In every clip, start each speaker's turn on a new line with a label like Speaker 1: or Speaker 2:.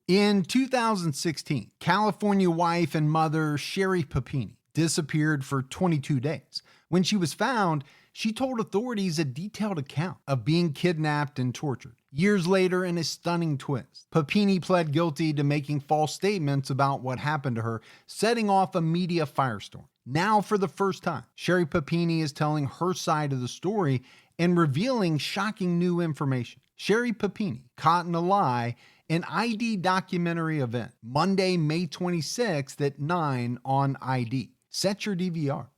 Speaker 1: In 2016, California wife and mother Sherry Papini disappeared for 22 days. When she was found, she told authorities a detailed account of being kidnapped and tortured. Years later, in a stunning twist, Papini pled guilty to making false statements about what happened to her, setting off a media firestorm. Now, for the first time, Sherry Papini is telling her side of the story and revealing shocking new information. Sherry Papini, Caught in a Lie, an ID documentary event, Monday, May 26th at 9 on ID. Set your DVR.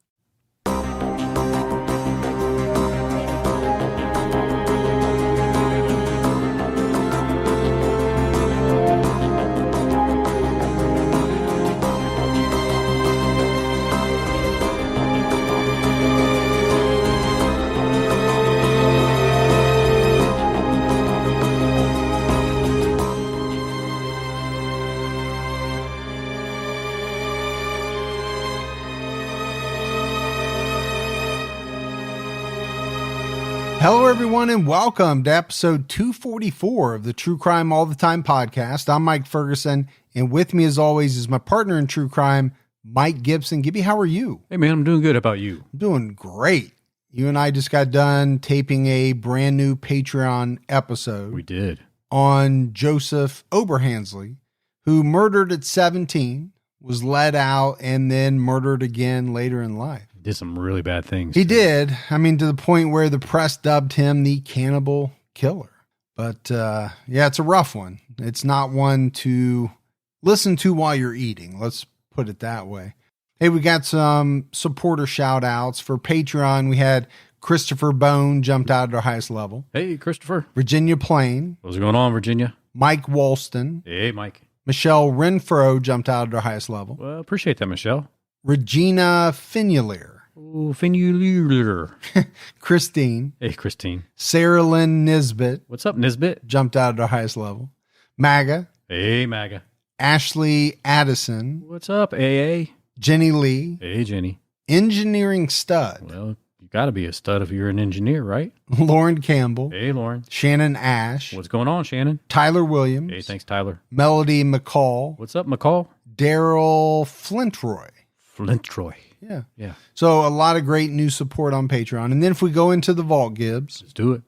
Speaker 1: Hello, everyone, and welcome to episode 244 of the True Crime All the Time podcast. I'm Mike Ferguson, and with me, as always, is my partner in true crime, Mike Gibson. Gibby, how are you?
Speaker 2: Hey, man, I'm doing good. How about you?
Speaker 1: I'm doing great. You and I just got done taping a brand new Patreon episode.
Speaker 2: We did.
Speaker 1: On Joseph Oberhansley, who murdered at 17, was let out, and then murdered again later in life.
Speaker 2: Did some really bad things.
Speaker 1: He did. I mean, to the point where the press dubbed him the cannibal killer. But yeah, it's a rough one. It's not one to listen to while you're eating. Let's put it that way. Hey, we got some supporter shout outs for Patreon. We had Christopher Bone jumped out at our highest level.
Speaker 2: Hey, Christopher.
Speaker 1: Virginia Plain.
Speaker 2: What's going on, Virginia?
Speaker 1: Mike Walston.
Speaker 2: Hey, Mike.
Speaker 1: Michelle Renfro jumped out at our highest level.
Speaker 2: Well, appreciate that, Michelle.
Speaker 1: Regina Finulier.
Speaker 2: Oh, Finulier.
Speaker 1: Christine.
Speaker 2: Hey, Christine.
Speaker 1: Sarah Lynn Nisbet.
Speaker 2: What's up, Nisbet?
Speaker 1: Jumped out at our highest level. Maga.
Speaker 2: Hey, Maga.
Speaker 1: Ashley Addison.
Speaker 2: What's up, AA?
Speaker 1: Jenny Lee.
Speaker 2: Hey, Jenny.
Speaker 1: Engineering Stud.
Speaker 2: Well, you got to be a stud if you're an engineer, right?
Speaker 1: Lauren Campbell.
Speaker 2: Hey, Lauren.
Speaker 1: Shannon Ash.
Speaker 2: What's going on, Shannon?
Speaker 1: Tyler Williams.
Speaker 2: Hey, thanks, Tyler.
Speaker 1: Melody McCall.
Speaker 2: What's up, McCall?
Speaker 1: Daryl Flintroy.
Speaker 2: Flintroy.
Speaker 1: Yeah.
Speaker 2: Yeah.
Speaker 1: So a lot of great new support on Patreon. And then if we go into the vault, Gibbs.
Speaker 2: Let's do it.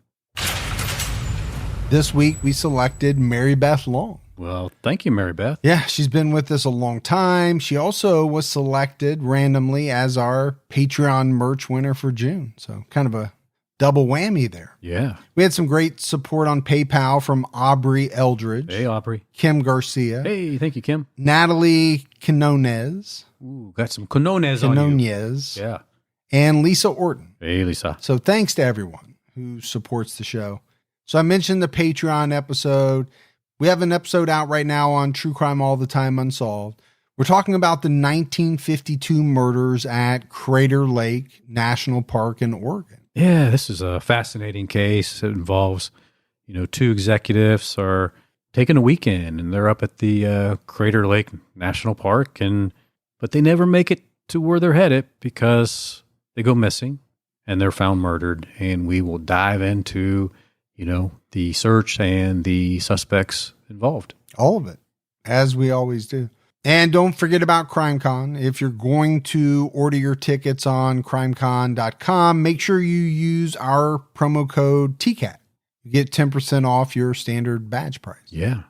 Speaker 1: This week we selected Mary Beth Long.
Speaker 2: Well, thank you, Mary Beth.
Speaker 1: Yeah, she's been with us a long time. She also was selected randomly as our Patreon merch winner for June. So kind of a double whammy there.
Speaker 2: Yeah.
Speaker 1: We had some great support on PayPal from Aubrey Eldridge.
Speaker 2: Hey, Aubrey.
Speaker 1: Kim Garcia.
Speaker 2: Hey, thank you, Kim.
Speaker 1: Natalie Quinones.
Speaker 2: Ooh, got some quinones on you. Yeah.
Speaker 1: And Lisa Orton.
Speaker 2: Hey, Lisa.
Speaker 1: So thanks to everyone who supports the show. So I mentioned the Patreon episode. We have an episode out right now on True Crime All the Time Unsolved. We're talking about the 1952 murders at Crater Lake National Park in Oregon.
Speaker 2: Yeah, this is a fascinating case. It involves, two executives are taking a weekend and they're up at the Crater Lake National Park, but they never make it to where they're headed because they go missing and they're found murdered. And we will dive into, the search and the suspects involved.
Speaker 1: All of it, as we always do. And don't forget about CrimeCon. If you're going to order your tickets on crimecon.com, make sure you use our promo code TCAT. You get 10% off your standard badge price.
Speaker 2: Yeah.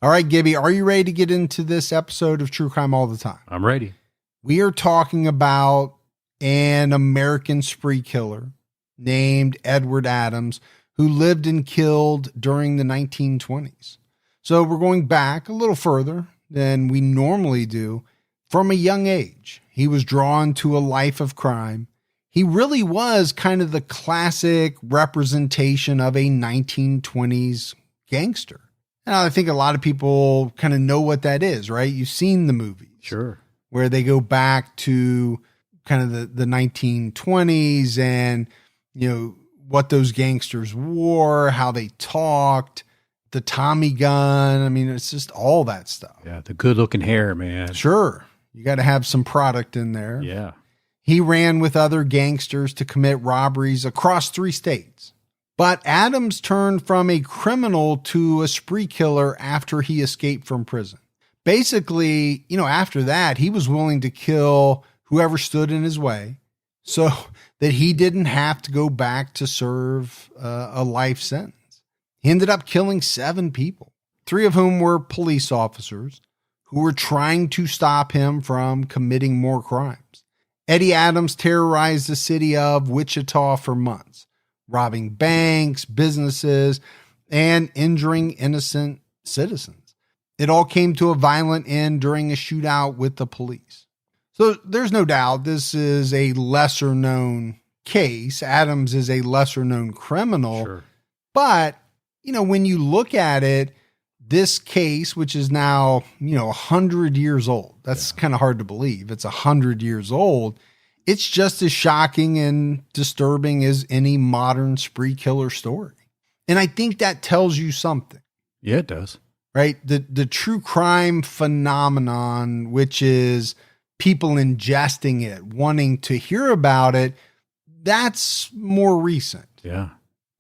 Speaker 1: All right, Gibby, are you ready to get into this episode of True Crime All the Time?
Speaker 2: I'm ready.
Speaker 1: We are talking about an American spree killer named Edward Adams, who lived and killed during the 1920s. So we're going back a little further than we normally do. From a young age, he was drawn to a life of crime. He really was kind of the classic representation of a 1920s gangster. And I think a lot of people kind of know what that is, right? You've seen the movies.
Speaker 2: Sure.
Speaker 1: Where they go back to kind of the 1920s and, what those gangsters wore, how they talked, the Tommy gun. I mean, it's just all that stuff.
Speaker 2: Yeah, the good looking hair, man.
Speaker 1: Sure. You got to have some product in there.
Speaker 2: Yeah.
Speaker 1: He ran with other gangsters to commit robberies across 3 states. But Adams turned from a criminal to a spree killer after he escaped from prison. Basically, after that, he was willing to kill whoever stood in his way so that he didn't have to go back to serve a life sentence. He ended up killing 7 people, 3 of whom were police officers who were trying to stop him from committing more crimes. Eddie Adams terrorized the city of Wichita for months, robbing banks, businesses, and injuring innocent citizens. It all came to a violent end during a shootout with the police. So there's no doubt this is a lesser known case. Adams is a lesser known criminal.
Speaker 2: Sure.
Speaker 1: But, when you look at it, this case, which is now, 100 years old, that's kind of hard to believe. It's 100 years old. It's just as shocking and disturbing as any modern spree killer story. And I think that tells you something.
Speaker 2: Yeah, it does.
Speaker 1: Right? The true crime phenomenon, which is people ingesting it, wanting to hear about it, that's more recent.
Speaker 2: Yeah.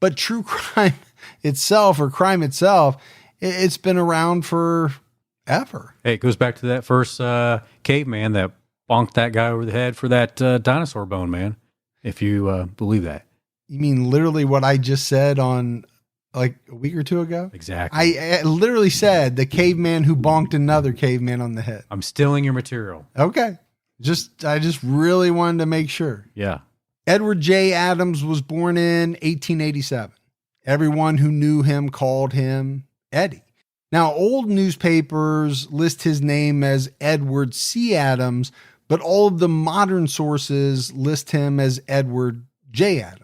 Speaker 1: But true crime itself, or crime itself, it's been around forever.
Speaker 2: Hey, it goes back to that first caveman that bonked that guy over the head for that dinosaur bone, man, if you believe that.
Speaker 1: You mean literally what I just said on like a week or 2 ago?
Speaker 2: Exactly.
Speaker 1: I literally said the caveman who bonked another caveman on the head.
Speaker 2: I'm stealing your material.
Speaker 1: Okay. I just really wanted to make sure.
Speaker 2: Yeah.
Speaker 1: Edward J. Adams was born in 1887. Everyone who knew him called him Eddie. Now, old newspapers list his name as Edward C. Adams, but all of the modern sources list him as Edward J. Adams.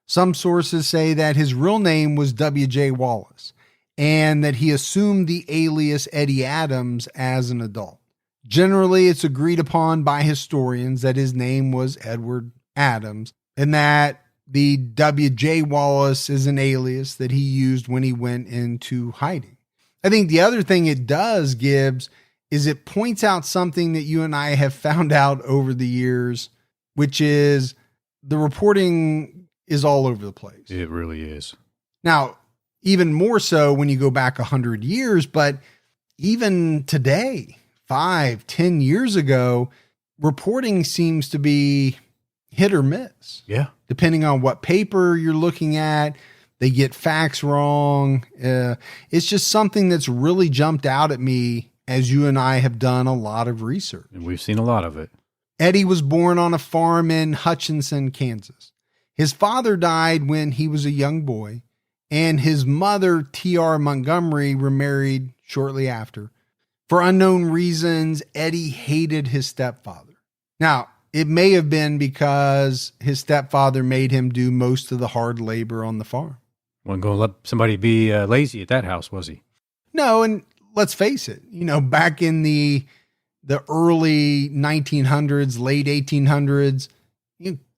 Speaker 1: Some sources say that his real name was W.J. Wallace and that he assumed the alias Eddie Adams as an adult. Generally, it's agreed upon by historians that his name was Edward Adams and that the W.J. Wallace is an alias that he used when he went into hiding. I think the other thing it does, Gibbs, is it points out something that you and I have found out over the years, which is the reporting is all over the place.
Speaker 2: It really is.
Speaker 1: Now, even more so when you go back 100 years, but even today, 5, 10 years ago, reporting seems to be hit or miss.
Speaker 2: Yeah.
Speaker 1: Depending on what paper you're looking at, they get facts wrong. It's just something that's really jumped out at me as you and I have done a lot of research.
Speaker 2: And we've seen a lot of it.
Speaker 1: Eddie was born on a farm in Hutchinson, Kansas. His father died when he was a young boy, and his mother, T.R. Montgomery, remarried shortly after. For unknown reasons, Eddie hated his stepfather. Now, it may have been because his stepfather made him do most of the hard labor on the farm.
Speaker 2: Wasn't going to let somebody be lazy at that house, was he?
Speaker 1: No, and let's face it, back in the early 1900s, late 1800s,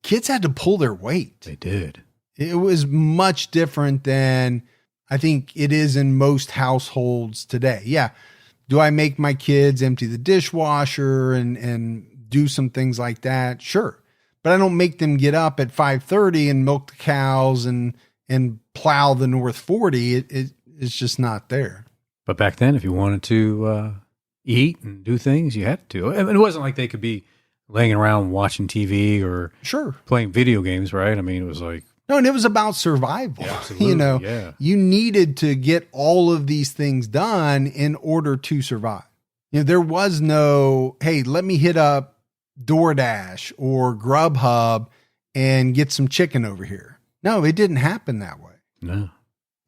Speaker 1: kids had to pull their weight.
Speaker 2: They did.
Speaker 1: It was much different than I think it is in most households today. Yeah. Do I make my kids empty the dishwasher and do some things like that? Sure. But I don't make them get up at 5:30 and milk the cows and plow the North 40. It's just not there.
Speaker 2: But back then, if you wanted to eat and do things, you had to. I mean, it wasn't like they could be laying around watching TV or
Speaker 1: sure
Speaker 2: playing video games, right? I mean, it was like...
Speaker 1: No, and it was about survival.
Speaker 2: Yeah, absolutely.
Speaker 1: You needed to get all of these things done in order to survive. There was no, hey, let me hit up DoorDash or Grubhub and get some chicken over here. No, it didn't happen that way.
Speaker 2: No.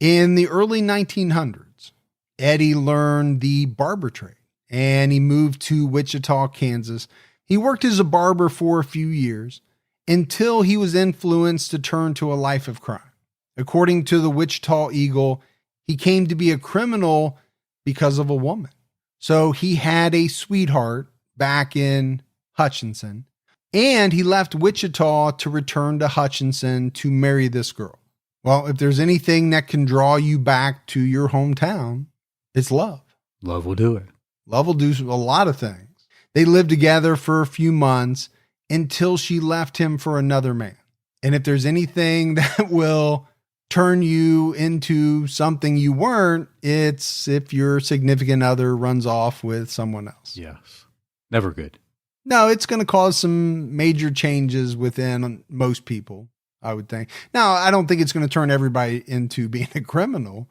Speaker 1: In the early 1900s, Eddie learned the barber trade and he moved to Wichita, Kansas. He worked as a barber for a few years until he was influenced to turn to a life of crime. According to the Wichita Eagle, he came to be a criminal because of a woman. So he had a sweetheart back in Hutchinson, and he left Wichita to return to Hutchinson to marry this girl. Well, if there's anything that can draw you back to your hometown, it's love.
Speaker 2: Love will do it.
Speaker 1: Love will do a lot of things. They lived together for a few months until she left him for another man. And if there's anything that will turn you into something you weren't. It's if your significant other runs off with someone else.
Speaker 2: Yes. Never good.
Speaker 1: No, it's going to cause some major changes within most people, I would think. Now, I don't think it's going to turn everybody into being a criminal,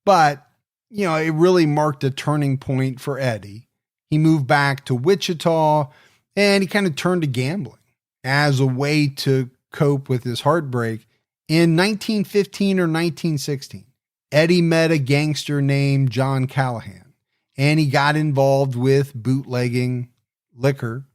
Speaker 1: but, you know, it really marked a turning point for Eddie. He moved back to Wichita and he kind of turned to gambling as a way to cope with his heartbreak. In 1915 or 1916, Eddie met a gangster named John Callahan, and he got involved with bootlegging liquor,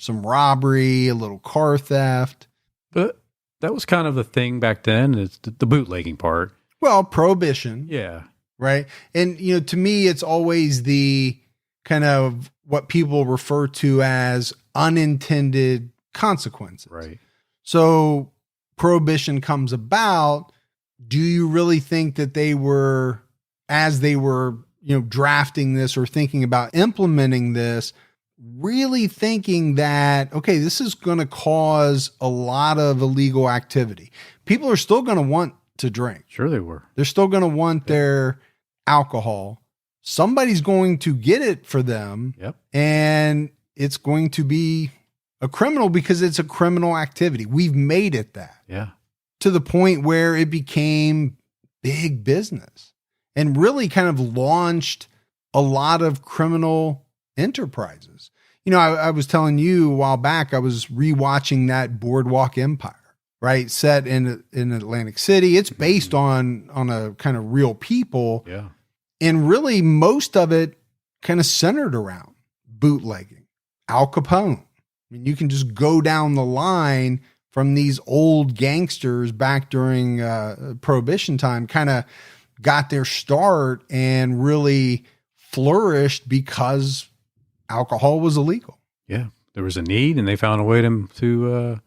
Speaker 1: some robbery, a little car theft.
Speaker 2: But that was kind of the thing back then, is the bootlegging part.
Speaker 1: Well, prohibition.
Speaker 2: Yeah.
Speaker 1: Right. And, you know, to me, it's always the kind of what people refer to as unintended consequences.
Speaker 2: Right.
Speaker 1: So prohibition comes about. Do you really think that they were, as they were, you know, drafting this or thinking about implementing this, really thinking that, okay, this is going to cause a lot of illegal activity? People are still going to want to drink.
Speaker 2: Sure they were.
Speaker 1: They're still going to want their alcohol. Somebody's going to get it for them.
Speaker 2: Yep.
Speaker 1: And it's going to be a criminal because it's a criminal activity. We've made it that.
Speaker 2: Yeah.
Speaker 1: To the point where it became big business and really kind of launched a lot of criminal enterprises. You know, I was telling you a while back, I was rewatching that Boardwalk Empire, right? Set in Atlantic City. It's based on a kind of real people.
Speaker 2: Yeah.
Speaker 1: And really most of it kind of centered around bootlegging. Al Capone. I mean, you can just go down the line from these old gangsters back during Prohibition time, kind of got their start and really flourished because alcohol was illegal.
Speaker 2: Yeah. There was a need and they found a way to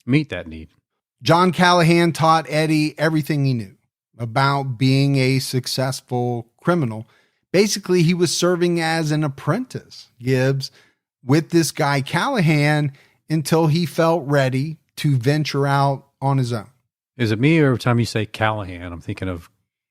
Speaker 2: meet that need.
Speaker 1: John Callahan taught Eddie everything he knew about being a successful criminal. Basically, he was serving as an apprentice, Gibbs, with this guy Callahan until he felt ready to venture out on his own.
Speaker 2: Is it me, or every time you say Callahan, I'm thinking of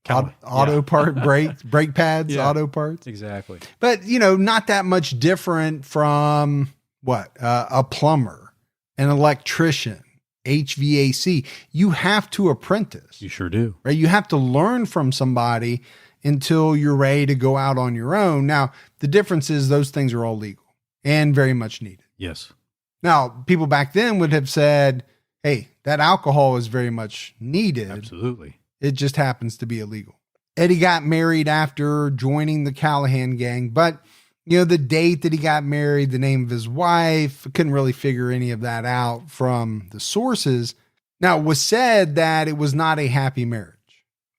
Speaker 1: auto part, brake pads,
Speaker 2: Yeah.
Speaker 1: Auto parts.
Speaker 2: Exactly.
Speaker 1: But, you know, not that much different from what? A plumber, an electrician, HVAC. You have to apprentice.
Speaker 2: You sure do.
Speaker 1: Right? You have to learn from somebody until you're ready to go out on your own. Now, the difference is those things are all legal and very much needed.
Speaker 2: Yes.
Speaker 1: Now, people back then would have said, hey, that alcohol is very much needed.
Speaker 2: Absolutely.
Speaker 1: It just happens to be illegal. Eddie got married after joining the Callahan gang, but, you know, the date that he got married, the name of his wife, couldn't really figure any of that out from the sources. Now, it was said that it was not a happy marriage.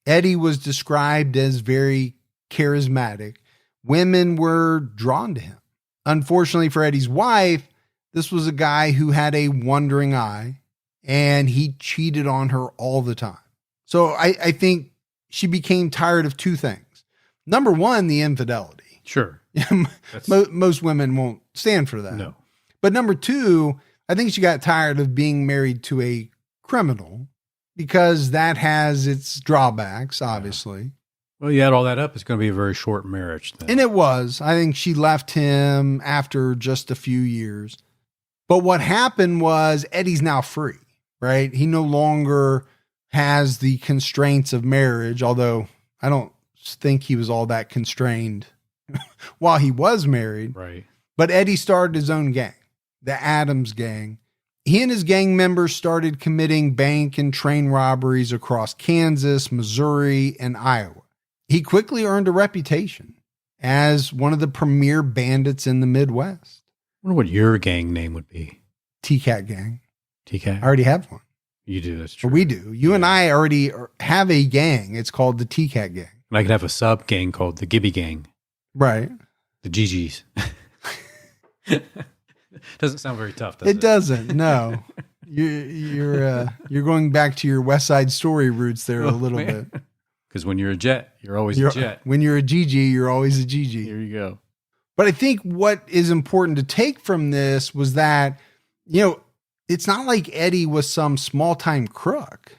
Speaker 1: Eddie was described as very charismatic. Women were drawn to him. Unfortunately for Eddie's wife, this was a guy who had a wandering eye and he cheated on her all the time. So I think she became tired of two things. Number one, the infidelity.
Speaker 2: Sure.
Speaker 1: Most women won't stand for that.
Speaker 2: No.
Speaker 1: But number two, I think she got tired of being married to a criminal because that has its drawbacks, obviously.
Speaker 2: Well, you add all that up, it's going to be a very short marriage then.
Speaker 1: And it was. I think she left him after just a few years. But what happened was Eddie's now free, right? He no longer has the constraints of marriage, although I don't think he was all that constrained while he was married.
Speaker 2: Right.
Speaker 1: But Eddie started his own gang, the Adams Gang. He and his gang members started committing bank and train robberies across Kansas, Missouri, and Iowa. He quickly earned a reputation as one of the premier bandits in the Midwest.
Speaker 2: I wonder what your gang name would be.
Speaker 1: T-Cat Gang.
Speaker 2: T-Cat?
Speaker 1: I already have one.
Speaker 2: You do, that's true.
Speaker 1: Or we do. You and I already have a gang. It's called the T-Cat Gang.
Speaker 2: And I could have a sub gang called the Gibby Gang.
Speaker 1: Right.
Speaker 2: The GGs. Doesn't sound very tough, does it?
Speaker 1: It doesn't, no. You're going back to your West Side Story roots there a little bit.
Speaker 2: Because when you're a jet, you're always a jet.
Speaker 1: When you're a GG, you're always a GG.
Speaker 2: Here you go.
Speaker 1: But I think what is important to take from this was that, you know, it's not like Eddie was some small-time crook.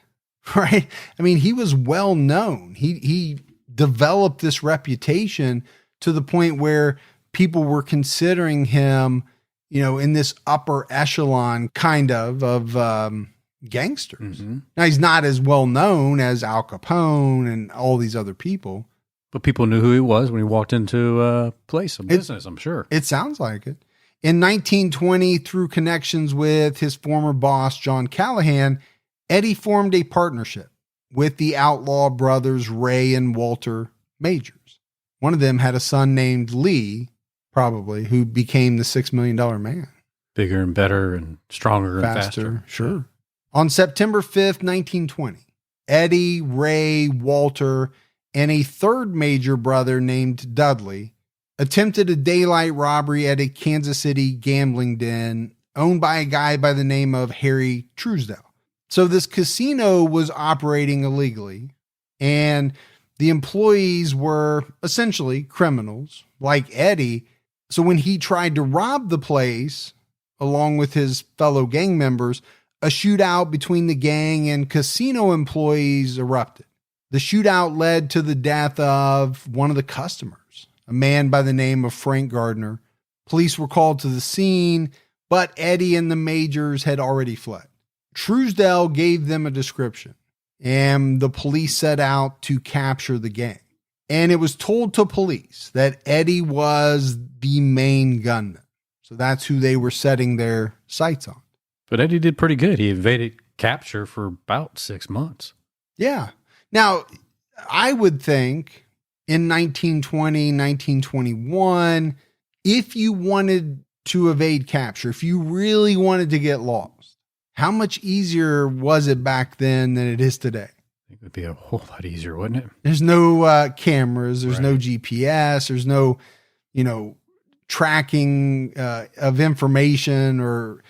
Speaker 1: right? I mean, he was well known. He developed this reputation to the point where people were considering him, in this upper echelon kind of gangsters.
Speaker 2: Mm-hmm.
Speaker 1: Now, he's not as well known as Al Capone and all these other people.
Speaker 2: But people knew who he was when he walked into a place of business, I'm sure.
Speaker 1: It sounds like it. In 1920, through connections with his former boss, John Callahan, Eddie formed a partnership with the outlaw brothers Ray and Walter Majors. One of them had a son named Lee, probably, who became the $6 million man.
Speaker 2: Bigger and better and stronger and faster.
Speaker 1: Sure. On September 5th, 1920, Eddie, Ray, Walter, and a third major brother named Dudley attempted a daylight robbery at a Kansas City gambling den owned by a guy by the name of Harry Truesdell. So this casino was operating illegally, and the employees were essentially criminals like Eddie. So when he tried to rob the place, along with his fellow gang members, a shootout between the gang and casino employees erupted. The shootout led to the death of one of the customers, a man by the name of Frank Gardner. Police were called to the scene, but Eddie and the Majors had already fled. Truesdell gave them a description, and the police set out to capture the gang. And it was told to police that Eddie was the main gunman. So that's who they were setting their sights on.
Speaker 2: But Eddie did pretty good. He evaded capture for about 6 months.
Speaker 1: Yeah. Now, I would think in 1920, 1921, if you wanted to evade capture, if you really wanted to get lost, how much easier was it back then than it is today?
Speaker 2: I think it would be a whole lot easier, wouldn't it?
Speaker 1: There's no cameras. There's no GPS. There's no, tracking of information or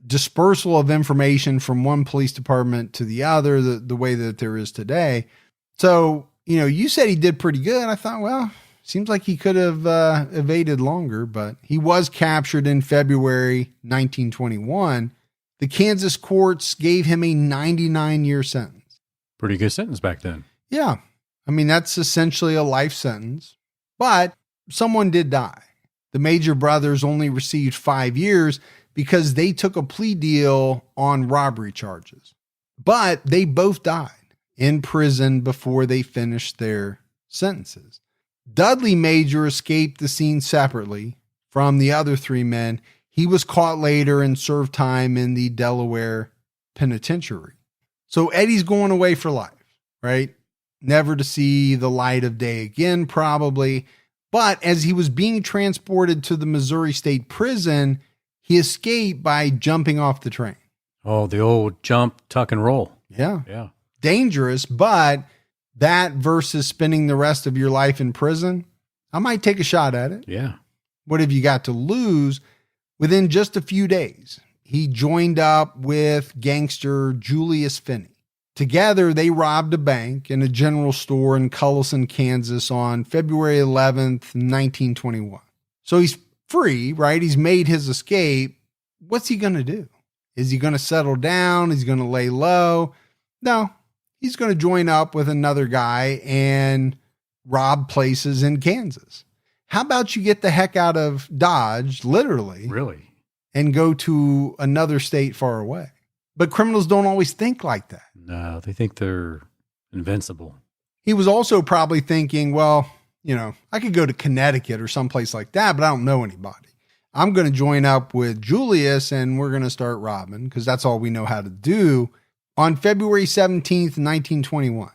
Speaker 1: dispersal of information from one police department to the other, the way that there is today. So, you said he did pretty good. I thought, well, seems like he could have evaded longer, but he was captured in February 1921. The Kansas courts gave him a 99-year sentence.
Speaker 2: Pretty good sentence back then.
Speaker 1: Yeah. I mean, that's essentially a life sentence, but someone did die. The Major brothers only received 5 years because they took a plea deal on robbery charges, but they both died in prison before they finished their sentences. Dudley Major escaped the scene separately from the other three men. He was caught later and served time in the Delaware penitentiary. So Eddie's going away for life, right? Never to see the light of day again, probably. But as he was being transported to the Missouri State Prison, he escaped by jumping off the train.
Speaker 2: Oh, the old jump, tuck, and roll.
Speaker 1: Yeah. Dangerous, but that versus spending the rest of your life in prison, I might take a shot at it.
Speaker 2: Yeah.
Speaker 1: What have you got to lose? Within just a few days, he joined up with gangster Julius Finney. Together, they robbed a bank and a general store in Cullison, Kansas on February 11th, 1921. So he's free, right? He's made his escape. What's he going to do? Is he going to settle down? Is he going to lay low? No, he's going to join up with another guy and rob places in Kansas. How about you get the heck out of Dodge, literally,
Speaker 2: Really?
Speaker 1: and go to another state far away? But criminals don't always think like that.
Speaker 2: No, they think they're invincible.
Speaker 1: He was also probably thinking, well, I could go to Connecticut or someplace like that, but I don't know anybody. I'm going to join up with Julius and we're going to start robbing because that's all we know how to do. On February 17th, 1921,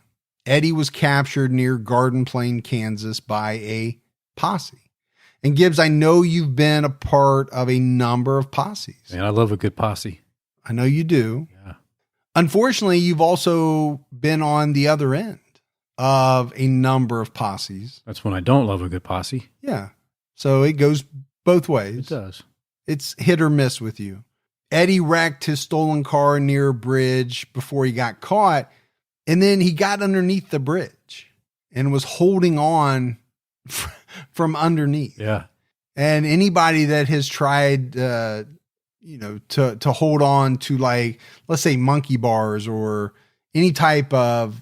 Speaker 1: Eddie was captured near Garden Plain, Kansas by a posse. And Gibbs, I know you've been a part of a number of posses.
Speaker 2: Man, I love a good posse.
Speaker 1: I know you do.
Speaker 2: Yeah.
Speaker 1: Unfortunately, you've also been on the other end of a number of posses.
Speaker 2: That's when I don't love a good posse.
Speaker 1: Yeah. So it goes both ways.
Speaker 2: It does.
Speaker 1: It's hit or miss with you. Eddie wrecked his stolen car near a bridge before he got caught. And then he got underneath the bridge and was holding on from underneath.
Speaker 2: Yeah.
Speaker 1: And anybody that has tried, to hold on to, like, let's say monkey bars or any type of,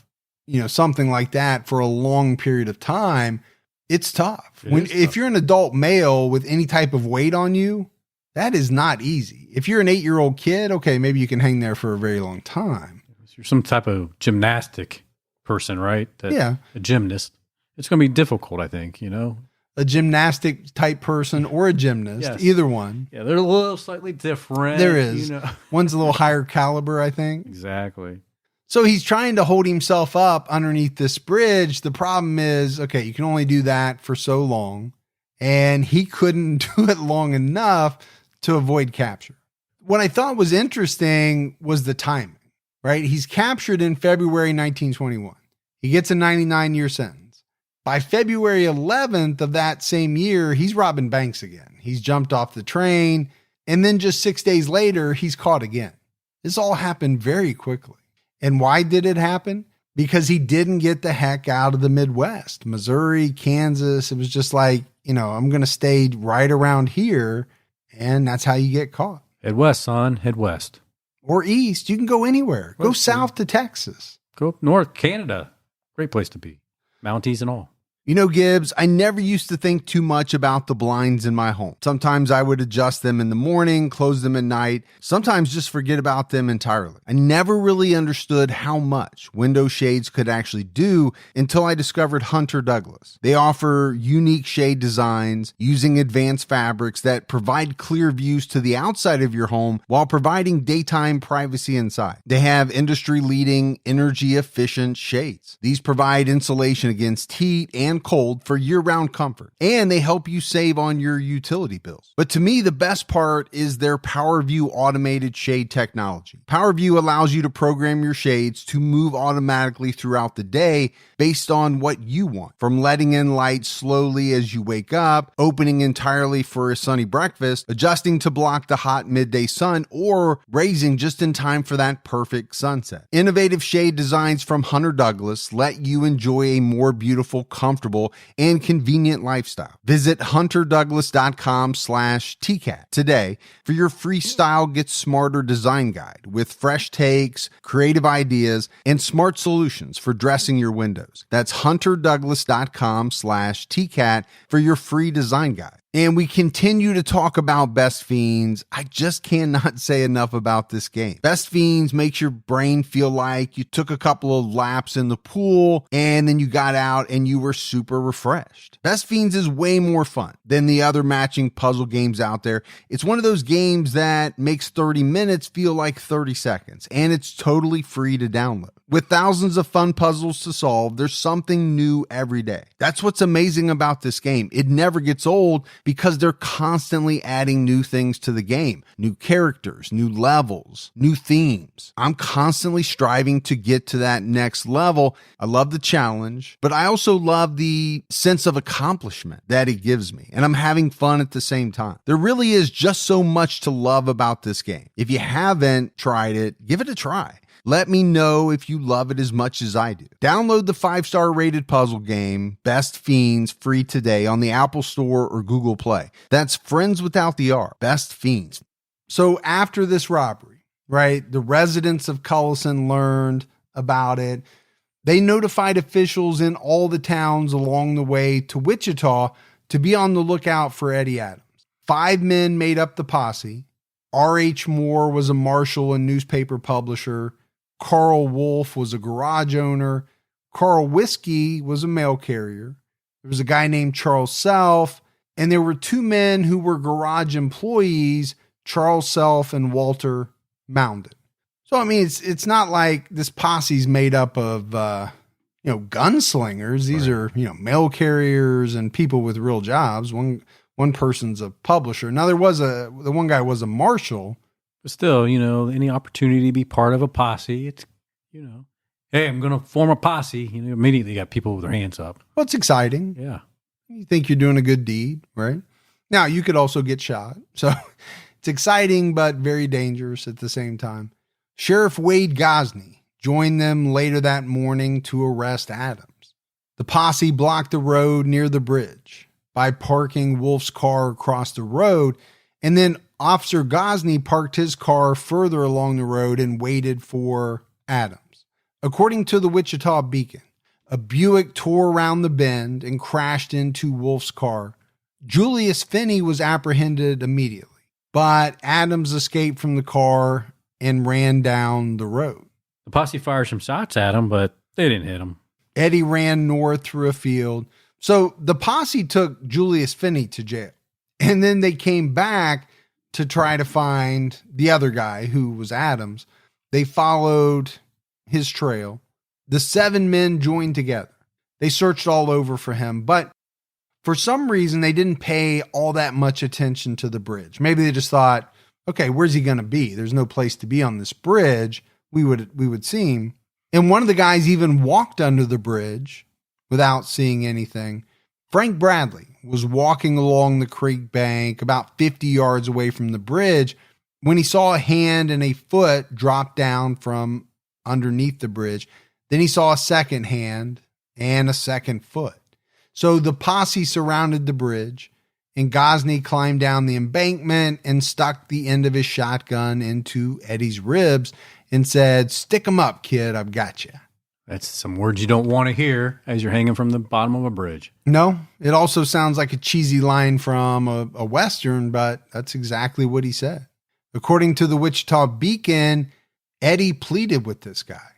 Speaker 1: something like that for a long period of time, it's tough. If you're an adult male with any type of weight on you, that is not easy. If you're an 8-year-old kid, okay, maybe you can hang there for a very long time.
Speaker 2: You're some type of gymnastic person, right?
Speaker 1: Yeah.
Speaker 2: A gymnast. It's going to be difficult, I think,
Speaker 1: A gymnastic type person or a gymnast,
Speaker 2: Yes.
Speaker 1: Either one.
Speaker 2: Yeah, they're a little slightly different.
Speaker 1: There is. One's a little higher caliber, I think.
Speaker 2: Exactly.
Speaker 1: So he's trying to hold himself up underneath this bridge. The problem is, okay, you can only do that for so long. And he couldn't do it long enough to avoid capture. What I thought was interesting was the timing, right? He's captured in February 1921. He gets a 99-year sentence. By February 11th of that same year, he's robbing banks again. He's jumped off the train. And then just 6 days later, he's caught again. This all happened very quickly. And why did it happen? Because he didn't get the heck out of the Midwest, Missouri, Kansas. It was just like, I'm going to stay right around here. And that's how you get caught.
Speaker 2: Head west, son. Head west.
Speaker 1: Or east. You can go anywhere. Go south to Texas.
Speaker 2: Go up north, Canada. Great place to be. Mounties and all.
Speaker 1: Gibbs, I never used to think too much about the blinds in my home. Sometimes I would adjust them in the morning, close them at night, sometimes just forget about them entirely. I never really understood how much window shades could actually do until I discovered Hunter Douglas. They offer unique shade designs using advanced fabrics that provide clear views to the outside of your home while providing daytime privacy inside. They have industry-leading, energy-efficient shades. These provide insulation against heat and cold for year-round comfort, and they help you save on your utility bills. But to me, the best part is their PowerView automated shade technology. PowerView allows you to program your shades to move automatically throughout the day based on what you want, from letting in light slowly as you wake up, opening entirely for a sunny breakfast, adjusting to block the hot midday sun, or raising just in time for that perfect sunset. Innovative shade designs from Hunter Douglas let you enjoy a more beautiful, comfortable, and convenient lifestyle. Visit hunterdouglas.com/TCAT today for your free Style Gets Smarter design guide with fresh takes, creative ideas, and smart solutions for dressing your windows. That's hunterdouglas.com/TCAT for your free design guide. And we continue to talk about Best Fiends. I just cannot say enough about this game. Best Fiends makes your brain feel like you took a couple of laps in the pool and then you got out and you were super refreshed. Best Fiends is way more fun than the other matching puzzle games out there. It's one of those games that makes 30 minutes feel like 30 seconds, and it's totally free to download. With thousands of fun puzzles to solve, there's something new every day. That's what's amazing about this game. It never gets old because they're constantly adding new things to the game. New characters, new levels, new themes. I'm constantly striving to get to that next level. I love the challenge, but I also love the sense of accomplishment that it gives me. And I'm having fun at the same time. There really is just so much to love about this game. If you haven't tried it, give it a try. Let me know if you love it as much as I do. Download the 5-star rated puzzle game, Best Fiends, free today on the Apple Store or Google Play. That's Friends without the R, Best Fiends. So after this robbery, right, the residents of Cullison learned about it. They notified officials in all the towns along the way to Wichita to be on the lookout for Eddie Adams. 5 men made up the posse. R.H. Moore was a marshal and newspaper publisher. Carl Wolf was a garage owner. Carl Whiskey was a mail carrier. There was a guy named Charles Self, and there were 2 men who were garage employees, Charles Self and Walter Moundon. So, I mean, it's not like this posse's made up of, gunslingers. These are, mail carriers and people with real jobs. One person's a publisher. Now, the one guy was a marshal.
Speaker 2: But still, any opportunity to be part of a posse, it's, hey, I'm going to form a posse. Immediately you got people with their hands up.
Speaker 1: Well, it's exciting.
Speaker 2: Yeah.
Speaker 1: You think you're doing a good deed, right? Now, you could also get shot. So it's exciting, but very dangerous at the same time. Sheriff Wade Gosney joined them later that morning to arrest Adams. The posse blocked the road near the bridge by parking Wolf's car across the road, and then Officer Gosney parked his car further along the road and waited for Adams. According to the Wichita Beacon, a Buick tore around the bend and crashed into Wolf's car. Julius Finney was apprehended immediately, but Adams escaped from the car and ran down the road.
Speaker 2: The posse fired some shots at him, but they didn't hit him.
Speaker 1: Eddie ran north through a field. So the posse took Julius Finney to jail. And then they came back to try to find the other guy, who was Adams. They followed his trail. The 7 men joined together. They searched all over for him, but for some reason, they didn't pay all that much attention to the bridge. Maybe they just thought, okay, where's he going to be? There's no place to be on this bridge. We would see him. And one of the guys even walked under the bridge without seeing anything. Frank Bradley was walking along the creek bank about 50 yards away from the bridge when he saw a hand and a foot drop down from underneath the bridge. Then he saw a second hand and a second foot. So the posse surrounded the bridge, and Gosney climbed down the embankment and stuck the end of his shotgun into Eddie's ribs and said, "Stick 'em up, kid. I've got you."
Speaker 2: That's some words you don't want to hear as you're hanging from the bottom of a bridge.
Speaker 1: No, it also sounds like a cheesy line from a Western, but that's exactly what he said. According to the Wichita Beacon, Eddie pleaded with this guy.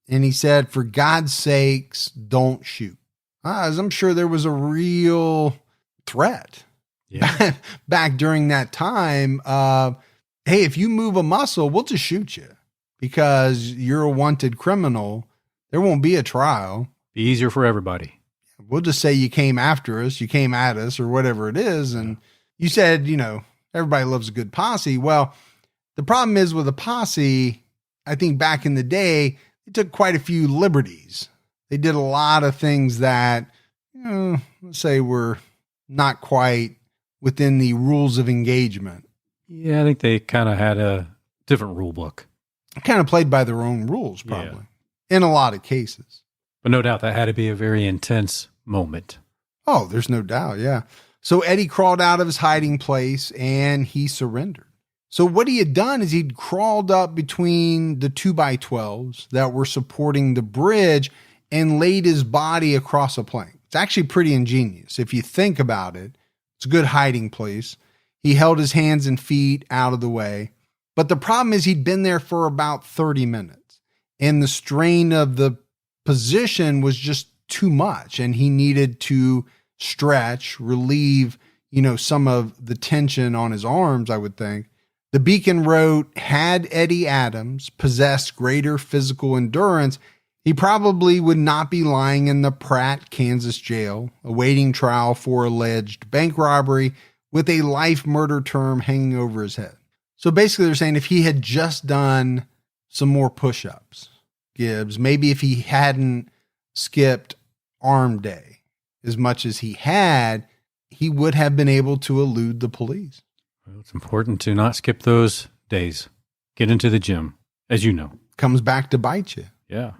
Speaker 1: And he said, "For God's sakes, don't shoot." As I'm sure there was a real threat back during that time. Hey, if you move a muscle, we'll just shoot you because you're a wanted criminal. There won't be a trial.
Speaker 2: Be easier for everybody.
Speaker 1: We'll just say you came after us, you came at us, or whatever it is. And you said, everybody loves a good posse. Well, the problem is with a posse, I think back in the day, they took quite a few liberties. They did a lot of things that, let's say, were not quite within the rules of engagement.
Speaker 2: Yeah, I think they kind of had a different rule book.
Speaker 1: Kind of played by their own rules, probably, in a lot of cases.
Speaker 2: But no doubt that had to be a very intense moment.
Speaker 1: Oh, there's no doubt, yeah. So Eddie crawled out of his hiding place and he surrendered. So what he had done is he'd crawled up between the 2x12s that were supporting the bridge and laid his body across a plank. It's actually pretty ingenious. If you think about it, it's a good hiding place. He held his hands and feet out of the way. But the problem is he'd been there for about 30 minutes. And the strain of the position was just too much. And he needed to stretch, relieve, some of the tension on his arms, I would think. The Beacon wrote, had Eddie Adams possessed greater physical endurance, he probably would not be lying in the Pratt, Kansas jail, awaiting trial for alleged bank robbery with a life murder term hanging over his head. So basically they're saying if he had just done some more push-ups, Gibbs, maybe if he hadn't skipped arm day as much as he had, he would have been able to elude the police.
Speaker 2: Well, it's important to not skip those days. Get into the gym, as you know.
Speaker 1: Comes back to bite you.
Speaker 2: Yeah.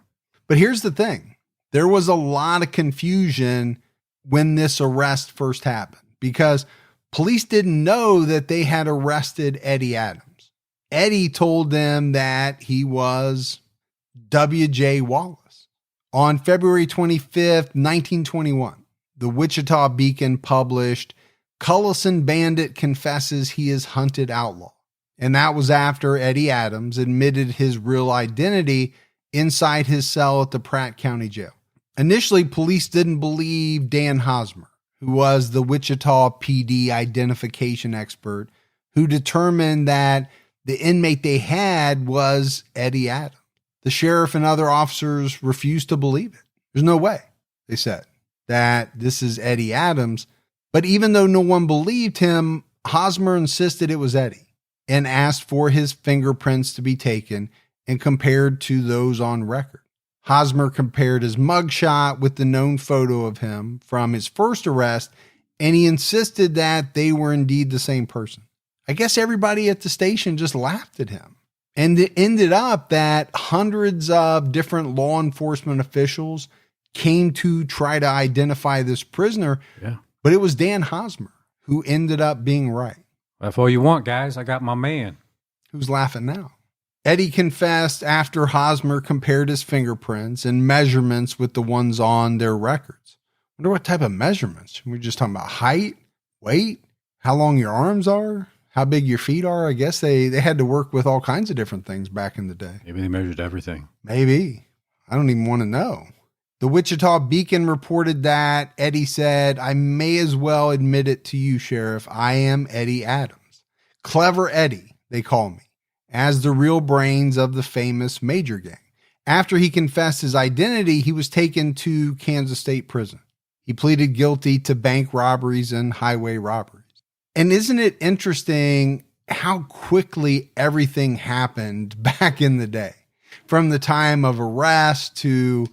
Speaker 1: But here's the thing. There was a lot of confusion when this arrest first happened because police didn't know that they had arrested Eddie Adams. Eddie told them that he was W.J. Wallace. On February 25th, 1921, the Wichita Beacon published Cullison Bandit confesses he is hunted outlaw. And that was after Eddie Adams admitted his real identity inside his cell at the Pratt County Jail. Initially, police didn't believe Dan Hosmer, who was the Wichita PD identification expert, who determined that the inmate they had was Eddie Adams. The sheriff and other officers refused to believe it. There's no way, they said, that this is Eddie Adams. But even though no one believed him, Hosmer insisted it was Eddie and asked for his fingerprints to be taken and compared to those on record. Hosmer compared his mugshot with the known photo of him from his first arrest, and he insisted that they were indeed the same person. I guess everybody at the station just laughed at him. And it ended up that hundreds of different law enforcement officials came to try to identify this prisoner.
Speaker 2: Yeah.
Speaker 1: But it was Dan Hosmer who ended up being right.
Speaker 2: That's all you want, guys. I got my man.
Speaker 1: Who's laughing now? Eddie confessed after Hosmer compared his fingerprints and measurements with the ones on their records. I wonder what type of measurements. We're just talking about height, weight, how long your arms are, how big your feet are. I guess they had to work with all kinds of different things back in the day.
Speaker 2: Maybe they measured everything.
Speaker 1: Maybe. I don't even want to know. The Wichita Beacon reported that Eddie said, "I may as well admit it to you, Sheriff. I am Eddie Adams. Clever Eddie, they call me, as the real brains of the famous Major Gang." After he confessed his identity, he was taken to Kansas State Prison. He pleaded guilty to bank robberies and highway robberies. And isn't it interesting how quickly everything happened back in the day? From the time of arrest to,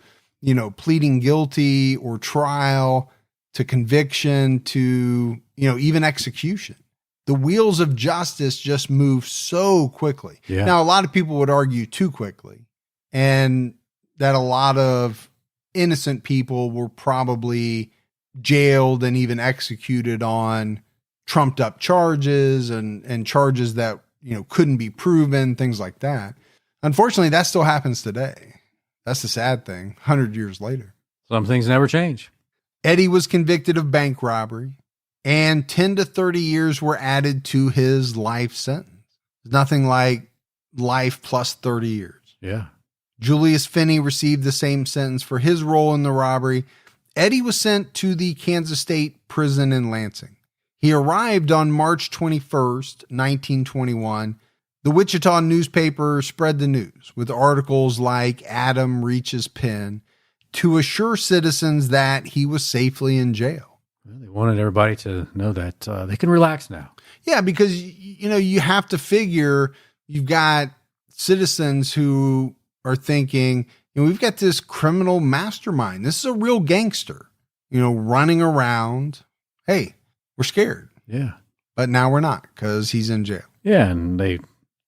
Speaker 1: pleading guilty or trial to conviction to, even execution. The wheels of justice just move so quickly.
Speaker 2: Yeah.
Speaker 1: Now, a lot of people would argue too quickly, and that a lot of innocent people were probably jailed and even executed on trumped up charges and charges that, couldn't be proven, things like that. Unfortunately, that still happens today. That's the sad thing, 100 years later.
Speaker 2: Some things never change.
Speaker 1: Eddie was convicted of bank robbery, and 10 to 30 years were added to his life sentence. Nothing like life plus 30 years.
Speaker 2: Yeah.
Speaker 1: Julius Finney received the same sentence for his role in the robbery. Eddie was sent to the Kansas State Prison in Lansing. He arrived on March 21st, 1921. The Wichita newspaper spread the news with articles like "Adam reaches pen" to assure citizens that he was safely in jail.
Speaker 2: Well, they wanted everybody to know that they can relax now.
Speaker 1: Yeah, because, you have to figure you've got citizens who are thinking, we've got this criminal mastermind. This is a real gangster, running around. Hey, we're scared.
Speaker 2: Yeah.
Speaker 1: But now we're not because he's in jail.
Speaker 2: Yeah, and they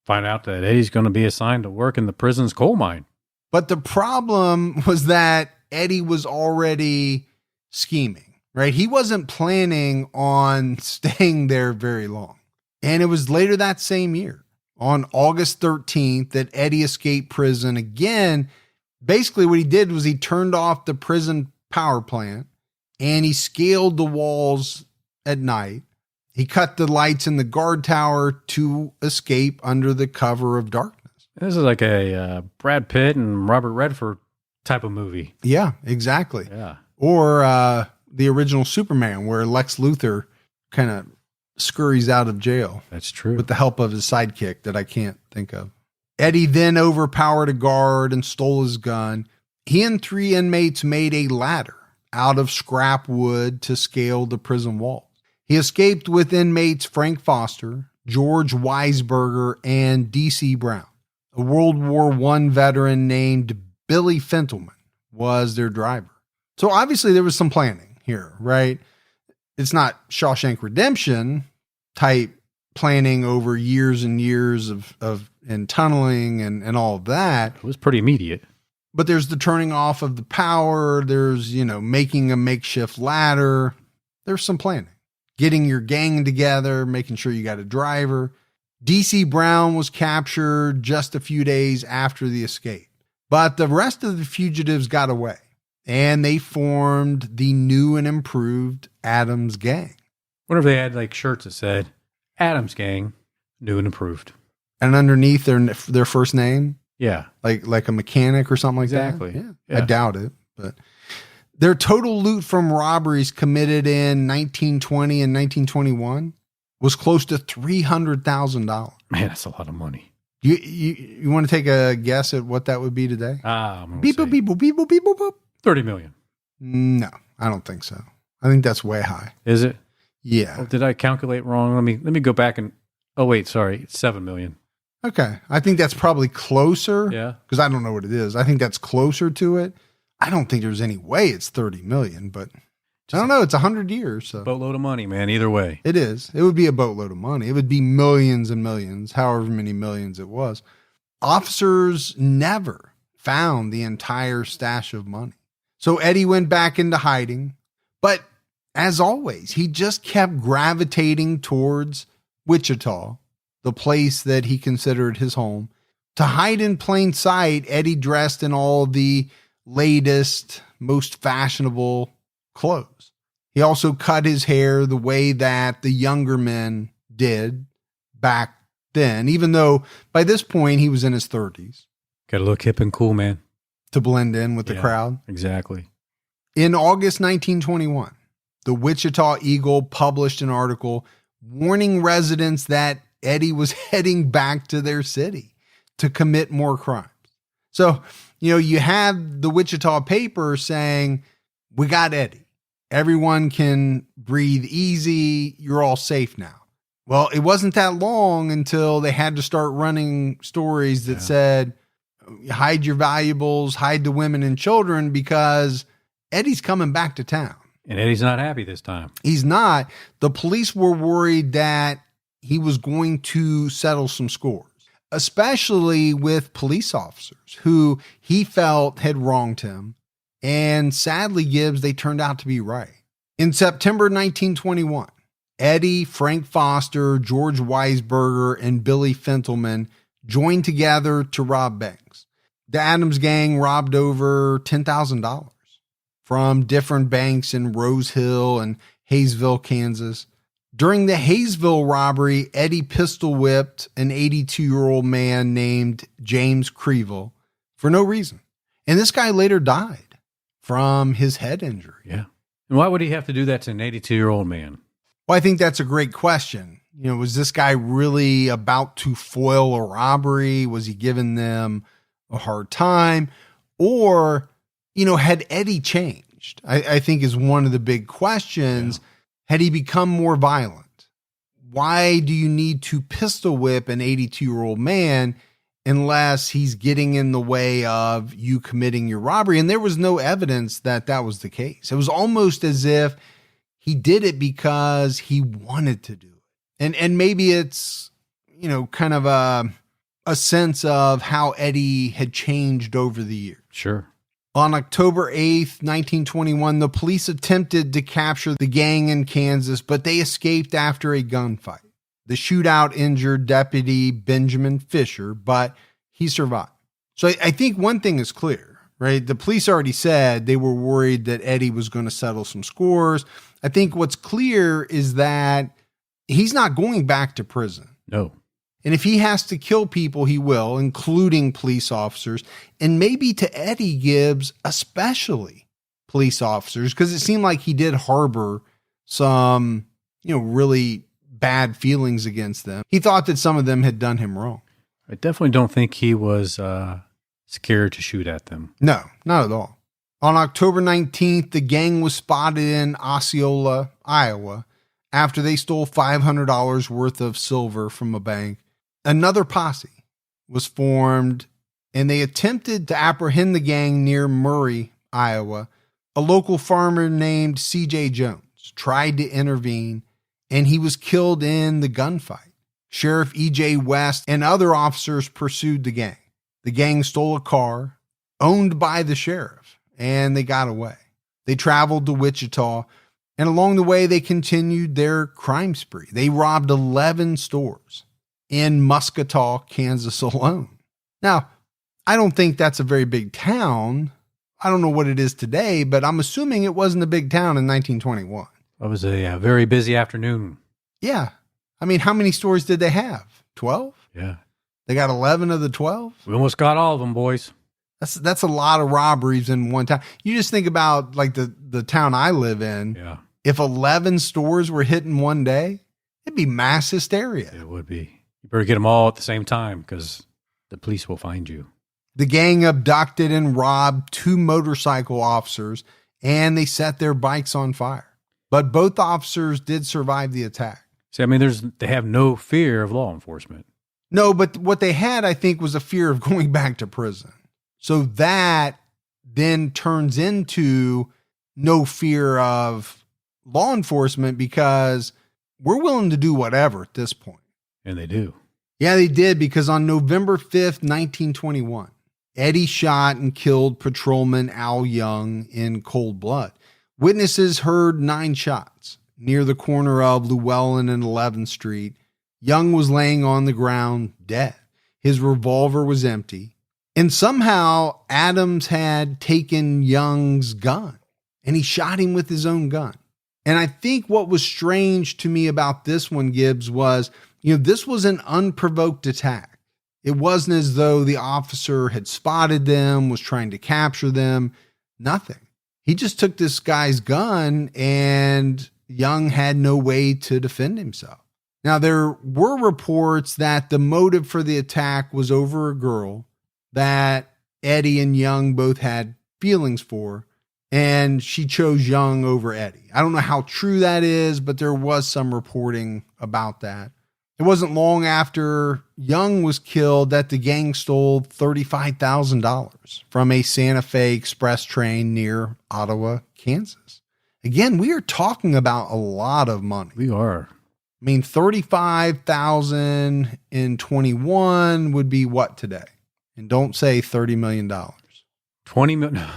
Speaker 2: find out that Eddie's going to be assigned to work in the prison's coal mine.
Speaker 1: But the problem was that Eddie was already scheming, right? He wasn't planning on staying there very long. And it was later that same year, on August 13th, that Eddie escaped prison again. Basically, what he did was he turned off the prison power plant and he scaled the walls at night. He cut the lights in the guard tower to escape under the cover of darkness.
Speaker 2: This is like a Brad Pitt and Robert Redford type of movie.
Speaker 1: Yeah, exactly.
Speaker 2: Yeah.
Speaker 1: Or the original Superman, where Lex Luthor kind of scurries out of jail.
Speaker 2: That's true.
Speaker 1: With the help of his sidekick that I can't think of. Eddie then overpowered a guard and stole his gun. He and 3 inmates made a ladder out of scrap wood to scale the prison wall. He escaped with inmates Frank Foster, George Weisberger, and D.C. Brown. A World War I veteran named Billy Fentleman was their driver. So obviously there was some planning here, right? It's not Shawshank Redemption type planning over years and years of tunneling and all of that.
Speaker 2: It was pretty immediate.
Speaker 1: But there's the turning off of the power. There's, making a makeshift ladder. There's some planning. Getting your gang together, making sure you got a driver. D.C. Brown was captured just a few days after the escape. But the rest of the fugitives got away, and they formed the new and improved Adams Gang.
Speaker 2: What if they had like shirts that said Adams Gang, new and improved?
Speaker 1: And underneath their first name?
Speaker 2: Yeah.
Speaker 1: Like a mechanic or something like
Speaker 2: exactly.
Speaker 1: that? Yeah. I doubt it, but their total loot from robberies committed in 1920 and 1921 was close to $300,000.
Speaker 2: Man, that's a lot of money.
Speaker 1: You want to take a guess at what that would be today?
Speaker 2: Beep, boop, beep, boop, beep, boop, beep, boop. 30 million.
Speaker 1: No, I don't think so. I think that's way high.
Speaker 2: Is it?
Speaker 1: Yeah.
Speaker 2: Oh, did I calculate wrong? Let me go back and, it's 7 million.
Speaker 1: Okay. I think that's probably closer.
Speaker 2: Yeah.
Speaker 1: Because I don't know what it is. I think that's closer to it. I don't think there's any way it's 30 million, but I don't know. It's 100 years. So.
Speaker 2: Boatload of money, man. Either way.
Speaker 1: It is. It would be a boatload of money. It would be millions and millions, however many millions it was. Officers never found the entire stash of money. So Eddie went back into hiding. But as always, he just kept gravitating towards Wichita, the place that he considered his home. To hide in plain sight, Eddie dressed in all the latest, most fashionable clothes. He also cut his hair the way that the younger men did back then, even though by this point he was in his 30s.
Speaker 2: Got to look hip and cool, man.
Speaker 1: To blend in with the crowd.
Speaker 2: Exactly.
Speaker 1: In August 1921, the Wichita Eagle published an article warning residents that Eddie was heading back to their city to commit more crimes. So, you have the Wichita paper saying, we got Eddie. Everyone can breathe easy. You're all safe now. Well, it wasn't that long until they had to start running stories that said, hide your valuables, hide the women and children, because Eddie's coming back to town.
Speaker 2: And Eddie's not happy this time.
Speaker 1: He's not. The police were worried that he was going to settle some scores, especially with police officers who he felt had wronged him. And sadly, Gibbs, they turned out to be right. In September 1921, Eddie, Frank Foster, George Weisberger, and Billy Fentelman joined together to rob banks. The Adams gang robbed over $10,000 from different banks in Rose Hill and Hayesville, Kansas. During the Hayesville robbery, Eddie pistol whipped an 82-year-old man named James Creville for no reason. And this guy later died from his head injury.
Speaker 2: Yeah. And why would he have to do that to an 82-year-old man?
Speaker 1: Well, I think that's a great question. Was this guy really about to foil a robbery? Was he giving them a hard time? Or, had Eddie changed? I think is one of the big questions. Yeah. Had he become more violent? Why do you need to pistol whip an 82-year-old man unless he's getting in the way of you committing your robbery? And there was no evidence that that was the case. It was almost as if he did it because he wanted to do it. And maybe it's, kind of a sense of how Eddie had changed over the years.
Speaker 2: Sure.
Speaker 1: On October 8th, 1921, the police attempted to capture the gang in Kansas, but they escaped after a gunfight. The shootout injured Deputy Benjamin Fisher, but he survived. So I think one thing is clear, right? The police already said they were worried that Eddie was going to settle some scores. I think what's clear is that he's not going back to prison.
Speaker 2: No.
Speaker 1: And if he has to kill people, he will, including police officers, and maybe to Eddie Gibbs, especially police officers, because it seemed like he did harbor some, really bad feelings against them. He thought that some of them had done him wrong.
Speaker 2: I definitely don't think he was scared to shoot at them.
Speaker 1: No, not at all. On October 19th, the gang was spotted in Osceola, Iowa, after they stole $500 worth of silver from a bank. Another posse was formed, and they attempted to apprehend the gang near Murray, Iowa. A local farmer named C.J. Jones tried to intervene, and he was killed in the gunfight. Sheriff E.J. West and other officers pursued the gang. The gang stole a car owned by the sheriff, and they got away. They traveled to Wichita, and along the way, they continued their crime spree. They robbed 11 stores in Muscatau, Kansas alone. Now, I don't think that's a very big town. I don't know what it is today, but I'm assuming it wasn't a big town in 1921.
Speaker 2: It was a very busy afternoon.
Speaker 1: Yeah. I mean, how many stores did they have? 12?
Speaker 2: Yeah.
Speaker 1: They got 11 of the 12?
Speaker 2: We almost got all of them, boys.
Speaker 1: That's a lot of robberies in one town. You just think about like the town I live in.
Speaker 2: Yeah.
Speaker 1: If 11 stores were hit in one day, it'd be mass hysteria.
Speaker 2: It would be. You better get them all at the same time because the police will find you.
Speaker 1: The gang abducted and robbed 2 motorcycle officers, and they set their bikes on fire. But both officers did survive the attack.
Speaker 2: See, I mean, they have no fear of law enforcement.
Speaker 1: No, but what they had, I think, was a fear of going back to prison. So that then turns into no fear of law enforcement because we're willing to do whatever at this point.
Speaker 2: And they do.
Speaker 1: Yeah, they did, because on November 5th, 1921, Eddie shot and killed patrolman Al Young in cold blood. Witnesses heard 9 shots near the corner of Llewellyn and 11th Street. Young was laying on the ground dead. His revolver was empty. And somehow Adams had taken Young's gun and he shot him with his own gun. And I think what was strange to me about this one, Gibbs, was, this was an unprovoked attack. It wasn't as though the officer had spotted them, was trying to capture them. Nothing. He just took this guy's gun and Young had no way to defend himself. Now, there were reports that the motive for the attack was over a girl that Eddie and Young both had feelings for, and she chose Young over Eddie. I don't know how true that is, but there was some reporting about that. It wasn't long after Young was killed that the gang stole $35,000 from a Santa Fe Express train near Ottawa, Kansas. Again, we are talking about a lot of money.
Speaker 2: We are.
Speaker 1: I mean, 35,000 in 21 would be what today? And don't say $30 million.
Speaker 2: 20 million.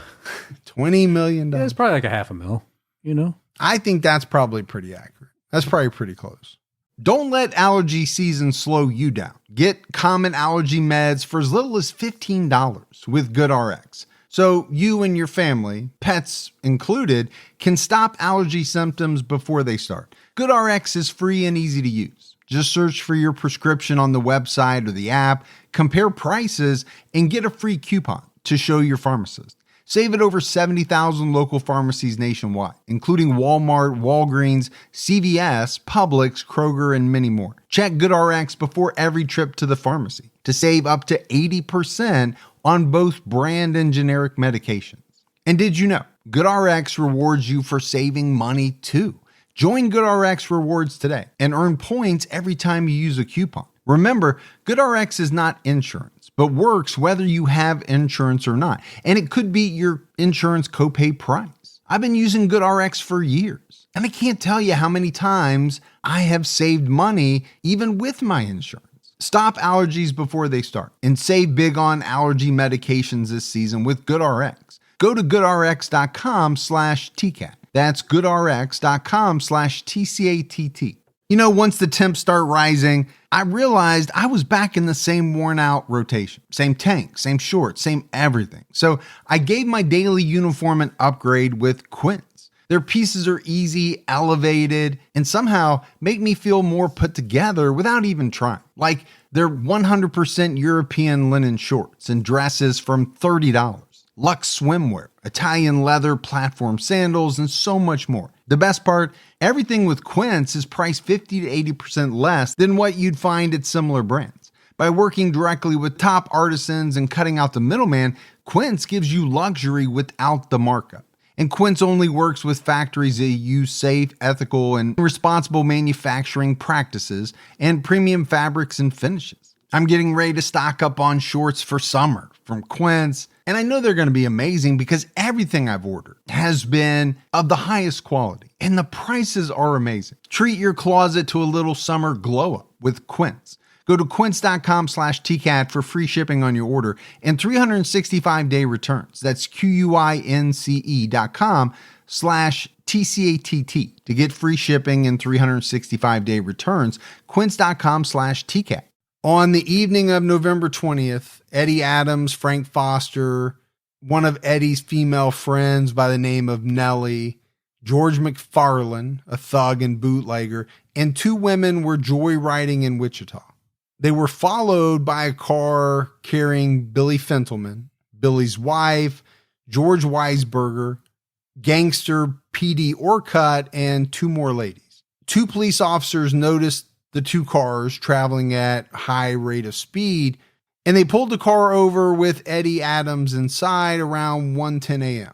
Speaker 1: $20 million.
Speaker 2: Yeah, it's probably like a $500,000,
Speaker 1: I think that's probably pretty accurate. That's probably pretty close. Don't let allergy season slow you down. Get common allergy meds for as little as $15 with GoodRx. So you and your family, pets included, can stop allergy symptoms before they start. GoodRx is free and easy to use. Just search for your prescription on the website or the app, compare prices, and get a free coupon to show your pharmacist. Save at over 70,000 local pharmacies nationwide, including Walmart, Walgreens, CVS, Publix, Kroger, and many more. Check GoodRx before every trip to the pharmacy to save up to 80% on both brand and generic medications. And did you know GoodRx rewards you for saving money too? Join GoodRx Rewards today and earn points every time you use a coupon. Remember, GoodRx is not insurance, but works whether you have insurance or not. And it could be your insurance copay price. I've been using GoodRx for years, and I can't tell you how many times I have saved money even with my insurance. Stop allergies before they start and save big on allergy medications this season with GoodRx. Go to goodrx.com/TCAT. That's goodrx.com/TCATT. Once the temps start rising, I realized I was back in the same worn out rotation. Same tank, same shorts, same everything. So I gave my daily uniform an upgrade with Quince. Their pieces are easy, elevated, and somehow make me feel more put together without even trying. Like their 100% European linen shorts and dresses from $30. Luxe swimwear, Italian leather platform sandals, and so much more. The best part, everything with Quince is priced 50 to 80% less than what you'd find at similar brands. By working directly with top artisans and cutting out the middleman, Quince gives you luxury without the markup. And Quince only works with factories that use safe, ethical, and responsible manufacturing practices and premium fabrics and finishes. I'm getting ready to stock up on shorts for summer from Quince, and I know they're going to be amazing because everything I've ordered has been of the highest quality, and the prices are amazing. Treat your closet to a little summer glow up with Quince. Go to quince.com/TCAT for free shipping on your order and 365-day returns. That's QUINCE.com/TCATT to get free shipping and 365-day returns. Quince.com/TCAT. On the evening of November 20th, Eddie Adams, Frank Foster, one of Eddie's female friends by the name of Nellie, George McFarland, a thug and bootlegger, and two women were joyriding in Wichita. They were followed by a car carrying Billy Fentelman, Billy's wife, George Weisberger, gangster PD Orcutt, and two more ladies. Two police officers noticed the two cars traveling at high rate of speed, and they pulled the car over with Eddie Adams inside around 1:10 a.m.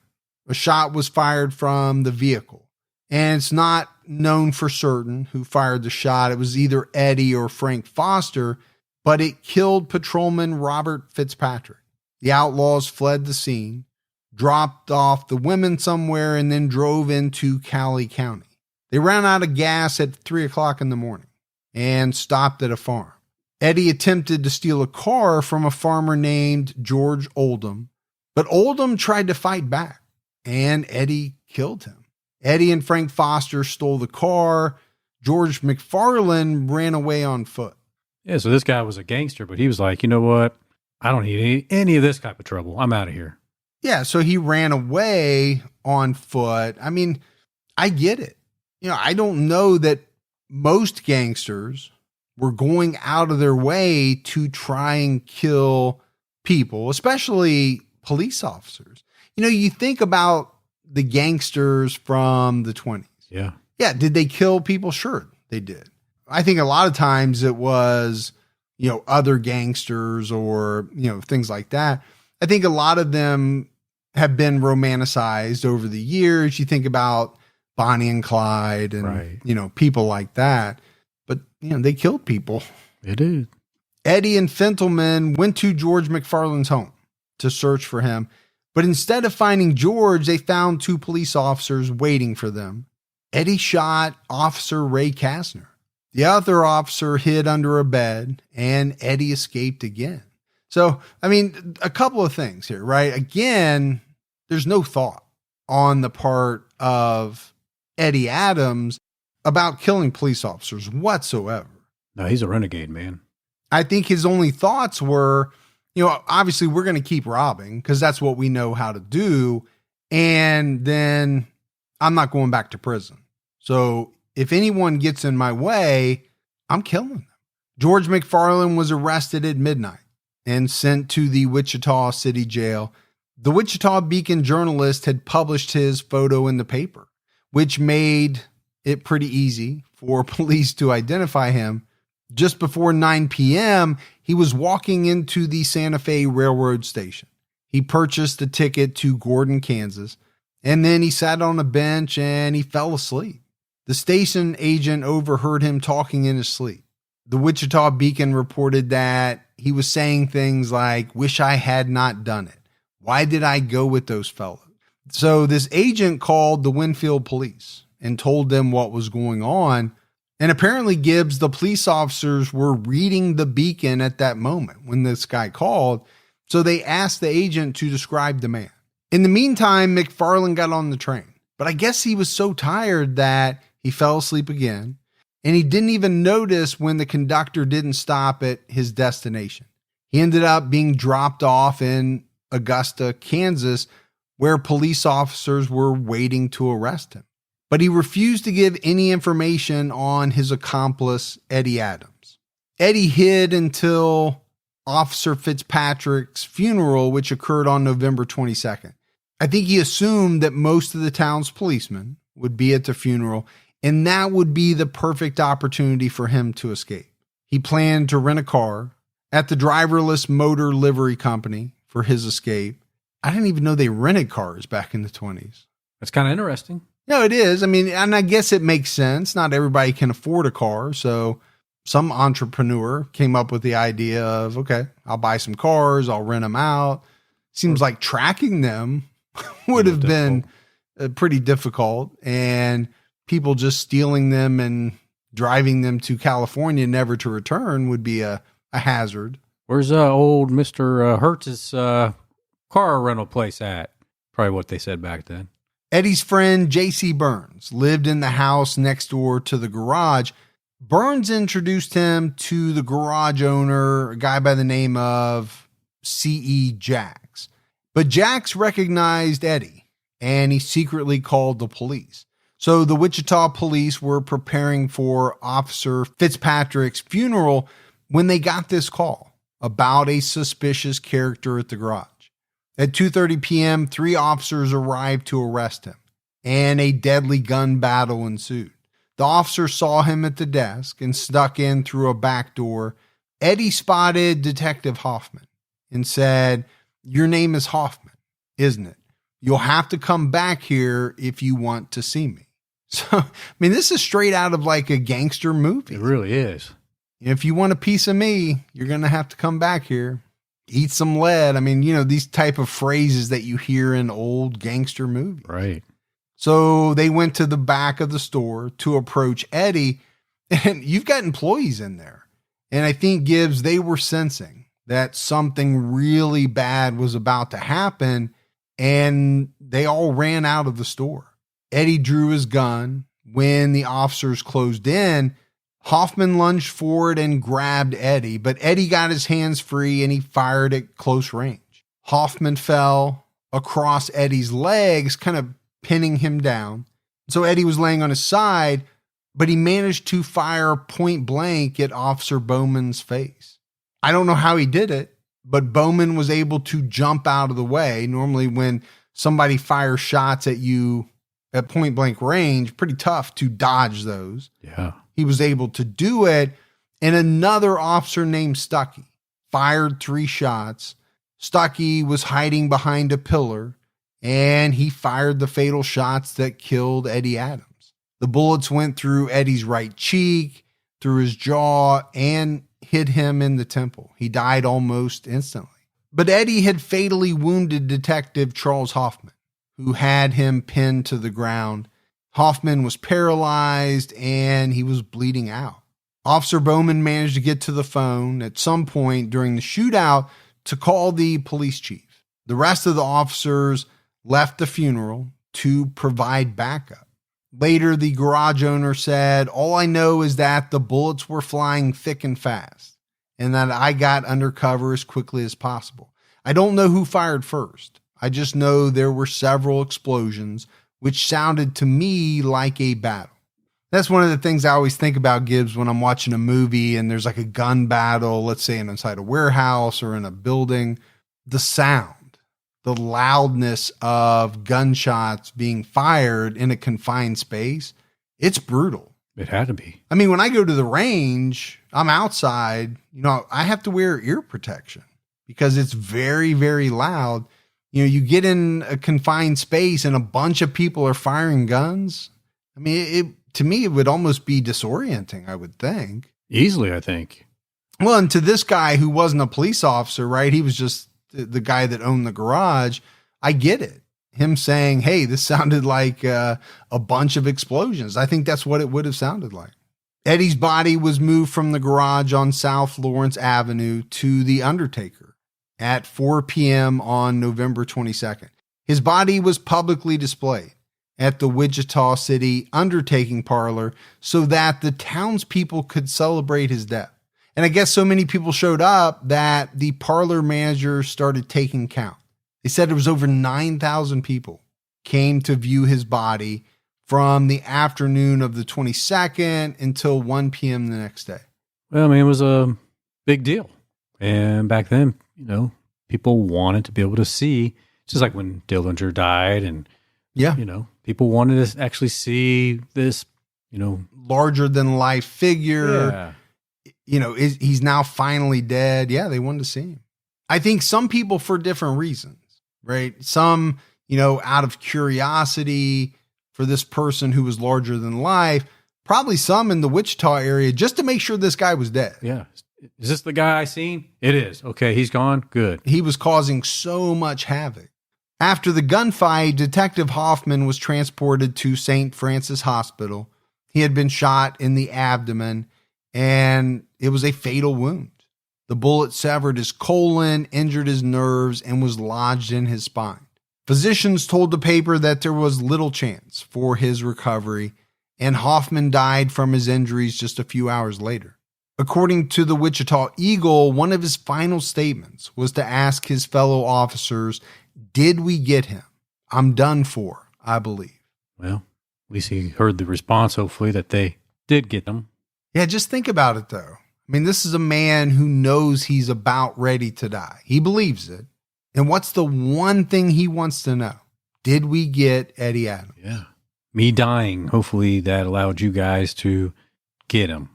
Speaker 1: A shot was fired from the vehicle, and it's not known for certain who fired the shot. It was either Eddie or Frank Foster, but it killed Patrolman Robert Fitzpatrick. The outlaws fled the scene, dropped off the women somewhere, and then drove into Cowley County. They ran out of gas at 3 o'clock in the morning and stopped at a farm. Eddie attempted to steal a car from a farmer named George Oldham, but Oldham tried to fight back, and Eddie killed him. Eddie and Frank Foster stole the car. George McFarland ran away on foot.
Speaker 2: Yeah, so this guy was a gangster, but he was like, you know what? I don't need any of this type of trouble. I'm out of here.
Speaker 1: Yeah, so he ran away on foot. I mean, I get it. I don't know that most gangsters were going out of their way to try and kill people, especially police officers. You think about the gangsters from the 20s.
Speaker 2: Yeah.
Speaker 1: Yeah. Did they kill people? Sure, they did. I think a lot of times it was, other gangsters or, things like that. I think a lot of them have been romanticized over the years. You think about Bonnie and Clyde and,
Speaker 2: right.
Speaker 1: People like that. But, they killed people.
Speaker 2: They did.
Speaker 1: Eddie and Fentelman went to George McFarland's home to search for him. But instead of finding George, they found two police officers waiting for them. Eddie shot Officer Ray Kastner. The other officer hid under a bed, and Eddie escaped again. So, I mean, a couple of things here, right? Again, there's no thought on the part of Eddie Adams about killing police officers whatsoever.
Speaker 2: No, he's a renegade, man.
Speaker 1: I think his only thoughts were, obviously we're going to keep robbing because that's what we know how to do. And then I'm not going back to prison. So if anyone gets in my way, I'm killing them. George McFarland was arrested at midnight and sent to the Wichita City Jail. The Wichita Beacon journalist had published his photo in the paper, which made it pretty easy for police to identify him. Just before 9 p.m., he was walking into the Santa Fe Railroad Station. He purchased a ticket to Gordon, Kansas, and then he sat on a bench and he fell asleep. The station agent overheard him talking in his sleep. The Wichita Beacon reported that he was saying things like, "Wish I had not done it. Why did I go with those fellows?" So this agent called the Winfield police and told them what was going on. And apparently, Gibbs, the police officers were reading the Beacon at that moment when this guy called. So they asked the agent to describe the man. In the meantime, McFarland got on the train, but I guess he was so tired that he fell asleep again. And he didn't even notice when the conductor didn't stop at his destination. He ended up being dropped off in Augusta, Kansas, where police officers were waiting to arrest him. But he refused to give any information on his accomplice, Eddie Adams. Eddie hid until Officer Fitzpatrick's funeral, which occurred on November 22nd. I think he assumed that most of the town's policemen would be at the funeral, and that would be the perfect opportunity for him to escape. He planned to rent a car at the driverless motor livery company for his escape. I didn't even know they rented cars back in the 20s.
Speaker 2: That's kind of interesting.
Speaker 1: No, it is. I mean, and I guess it makes sense. Not everybody can afford a car. So some entrepreneur came up with the idea of, okay, I'll buy some cars, I'll rent them out. Seems like tracking them would have been pretty difficult, and people just stealing them and driving them to California never to return would be a hazard.
Speaker 2: Where's old Mr. Hertz's car rental place at? Probably what they said back then.
Speaker 1: Eddie's friend, J.C. Burns, lived in the house next door to the garage. Burns introduced him to the garage owner, a guy by the name of C.E. Jacks. But Jacks recognized Eddie, and he secretly called the police. So the Wichita police were preparing for Officer Fitzpatrick's funeral when they got this call about a suspicious character at the garage. At 2:30 p.m., 3 officers arrived to arrest him, and a deadly gun battle ensued. The officer saw him at the desk and snuck in through a back door. Eddie spotted Detective Hoffman and said, "Your name is Hoffman, isn't it? You'll have to come back here if you want to see me." So, I mean, this is straight out of like a gangster movie.
Speaker 2: It really is.
Speaker 1: If you want a piece of me, you're going to have to come back here. Eat some lead. I mean, these type of phrases that you hear in old gangster movies.
Speaker 2: Right.
Speaker 1: So they went to the back of the store to approach Eddie, and you've got employees in there. And I think Gibbs, they were sensing that something really bad was about to happen, and they all ran out of the store. Eddie drew his gun. When the officers closed in, Hoffman lunged forward and grabbed Eddie, but Eddie got his hands free and he fired at close range. Hoffman fell across Eddie's legs, kind of pinning him down. So Eddie was laying on his side, but he managed to fire point blank at Officer Bowman's face. I don't know how he did it, but Bowman was able to jump out of the way. Normally when somebody fires shots at you at point blank range, pretty tough to dodge those.
Speaker 2: Yeah.
Speaker 1: He was able to do it. And another officer named Stuckey fired 3 shots. Stuckey was hiding behind a pillar and he fired the fatal shots that killed Eddie Adams. The bullets went through Eddie's right cheek, through his jaw, and hit him in the temple. He died almost instantly. But Eddie had fatally wounded Detective Charles Hoffman, who had him pinned to the ground. Hoffman was paralyzed and he was bleeding out. Officer Bowman managed to get to the phone at some point during the shootout to call the police chief. The rest of the officers left the funeral to provide backup. Later, the garage owner said, "All I know is that the bullets were flying thick and fast and that I got under cover as quickly as possible. I don't know who fired first. I just know there were several explosions, which sounded to me like a battle." That's one of the things I always think about, Gibbs, when I'm watching a movie and there's like a gun battle, let's say inside a warehouse or in a building. The sound, the loudness of gunshots being fired in a confined space, it's brutal.
Speaker 2: It had to be.
Speaker 1: I mean, when I go to the range, I'm outside, I have to wear ear protection because it's very, very loud. You get in a confined space and a bunch of people are firing guns. I mean, to me, it would almost be disorienting, I would think.
Speaker 2: Easily, I think.
Speaker 1: Well, and to this guy who wasn't a police officer, right? He was just the guy that owned the garage. I get it. Him saying, "Hey, this sounded like a bunch of explosions." I think that's what it would have sounded like. Eddie's body was moved from the garage on South Lawrence Avenue to the Undertaker at 4 p.m. on November 22nd. His body was publicly displayed at the Wichita City Undertaking Parlor so that the townspeople could celebrate his death. And I guess so many people showed up that the parlor manager started taking count. They said it was over 9,000 people came to view his body from the afternoon of the 22nd until 1 p.m. the next day.
Speaker 2: Well, I mean, it was a big deal. And back then, people wanted to be able to see, just like when Dillinger died and, people wanted to actually see this,
Speaker 1: larger than life figure. Yeah. He's now finally dead. Yeah, they wanted to see him. I think some people for different reasons, right? Some, out of curiosity for this person who was larger than life, probably some in the Wichita area just to make sure this guy was dead.
Speaker 2: Yeah. Is this the guy I seen? It is. Okay, he's gone. Good.
Speaker 1: He was causing so much havoc. After the gunfight, Detective Hoffman was transported to St. Francis Hospital. He had been shot in the abdomen, and it was a fatal wound. The bullet severed his colon, injured his nerves, and was lodged in his spine. Physicians told the paper that there was little chance for his recovery, and Hoffman died from his injuries just a few hours later. According to the Wichita Eagle, one of his final statements was to ask his fellow officers, "Did we get him? I'm done for, I believe."
Speaker 2: Well, at least he heard the response, hopefully, that they did get him.
Speaker 1: Yeah, just think about it, though. I mean, this is a man who knows he's about ready to die. He believes it. And what's the one thing he wants to know? Did we get Eddie Adams?
Speaker 2: Yeah. Me dying, hopefully that allowed you guys to get him,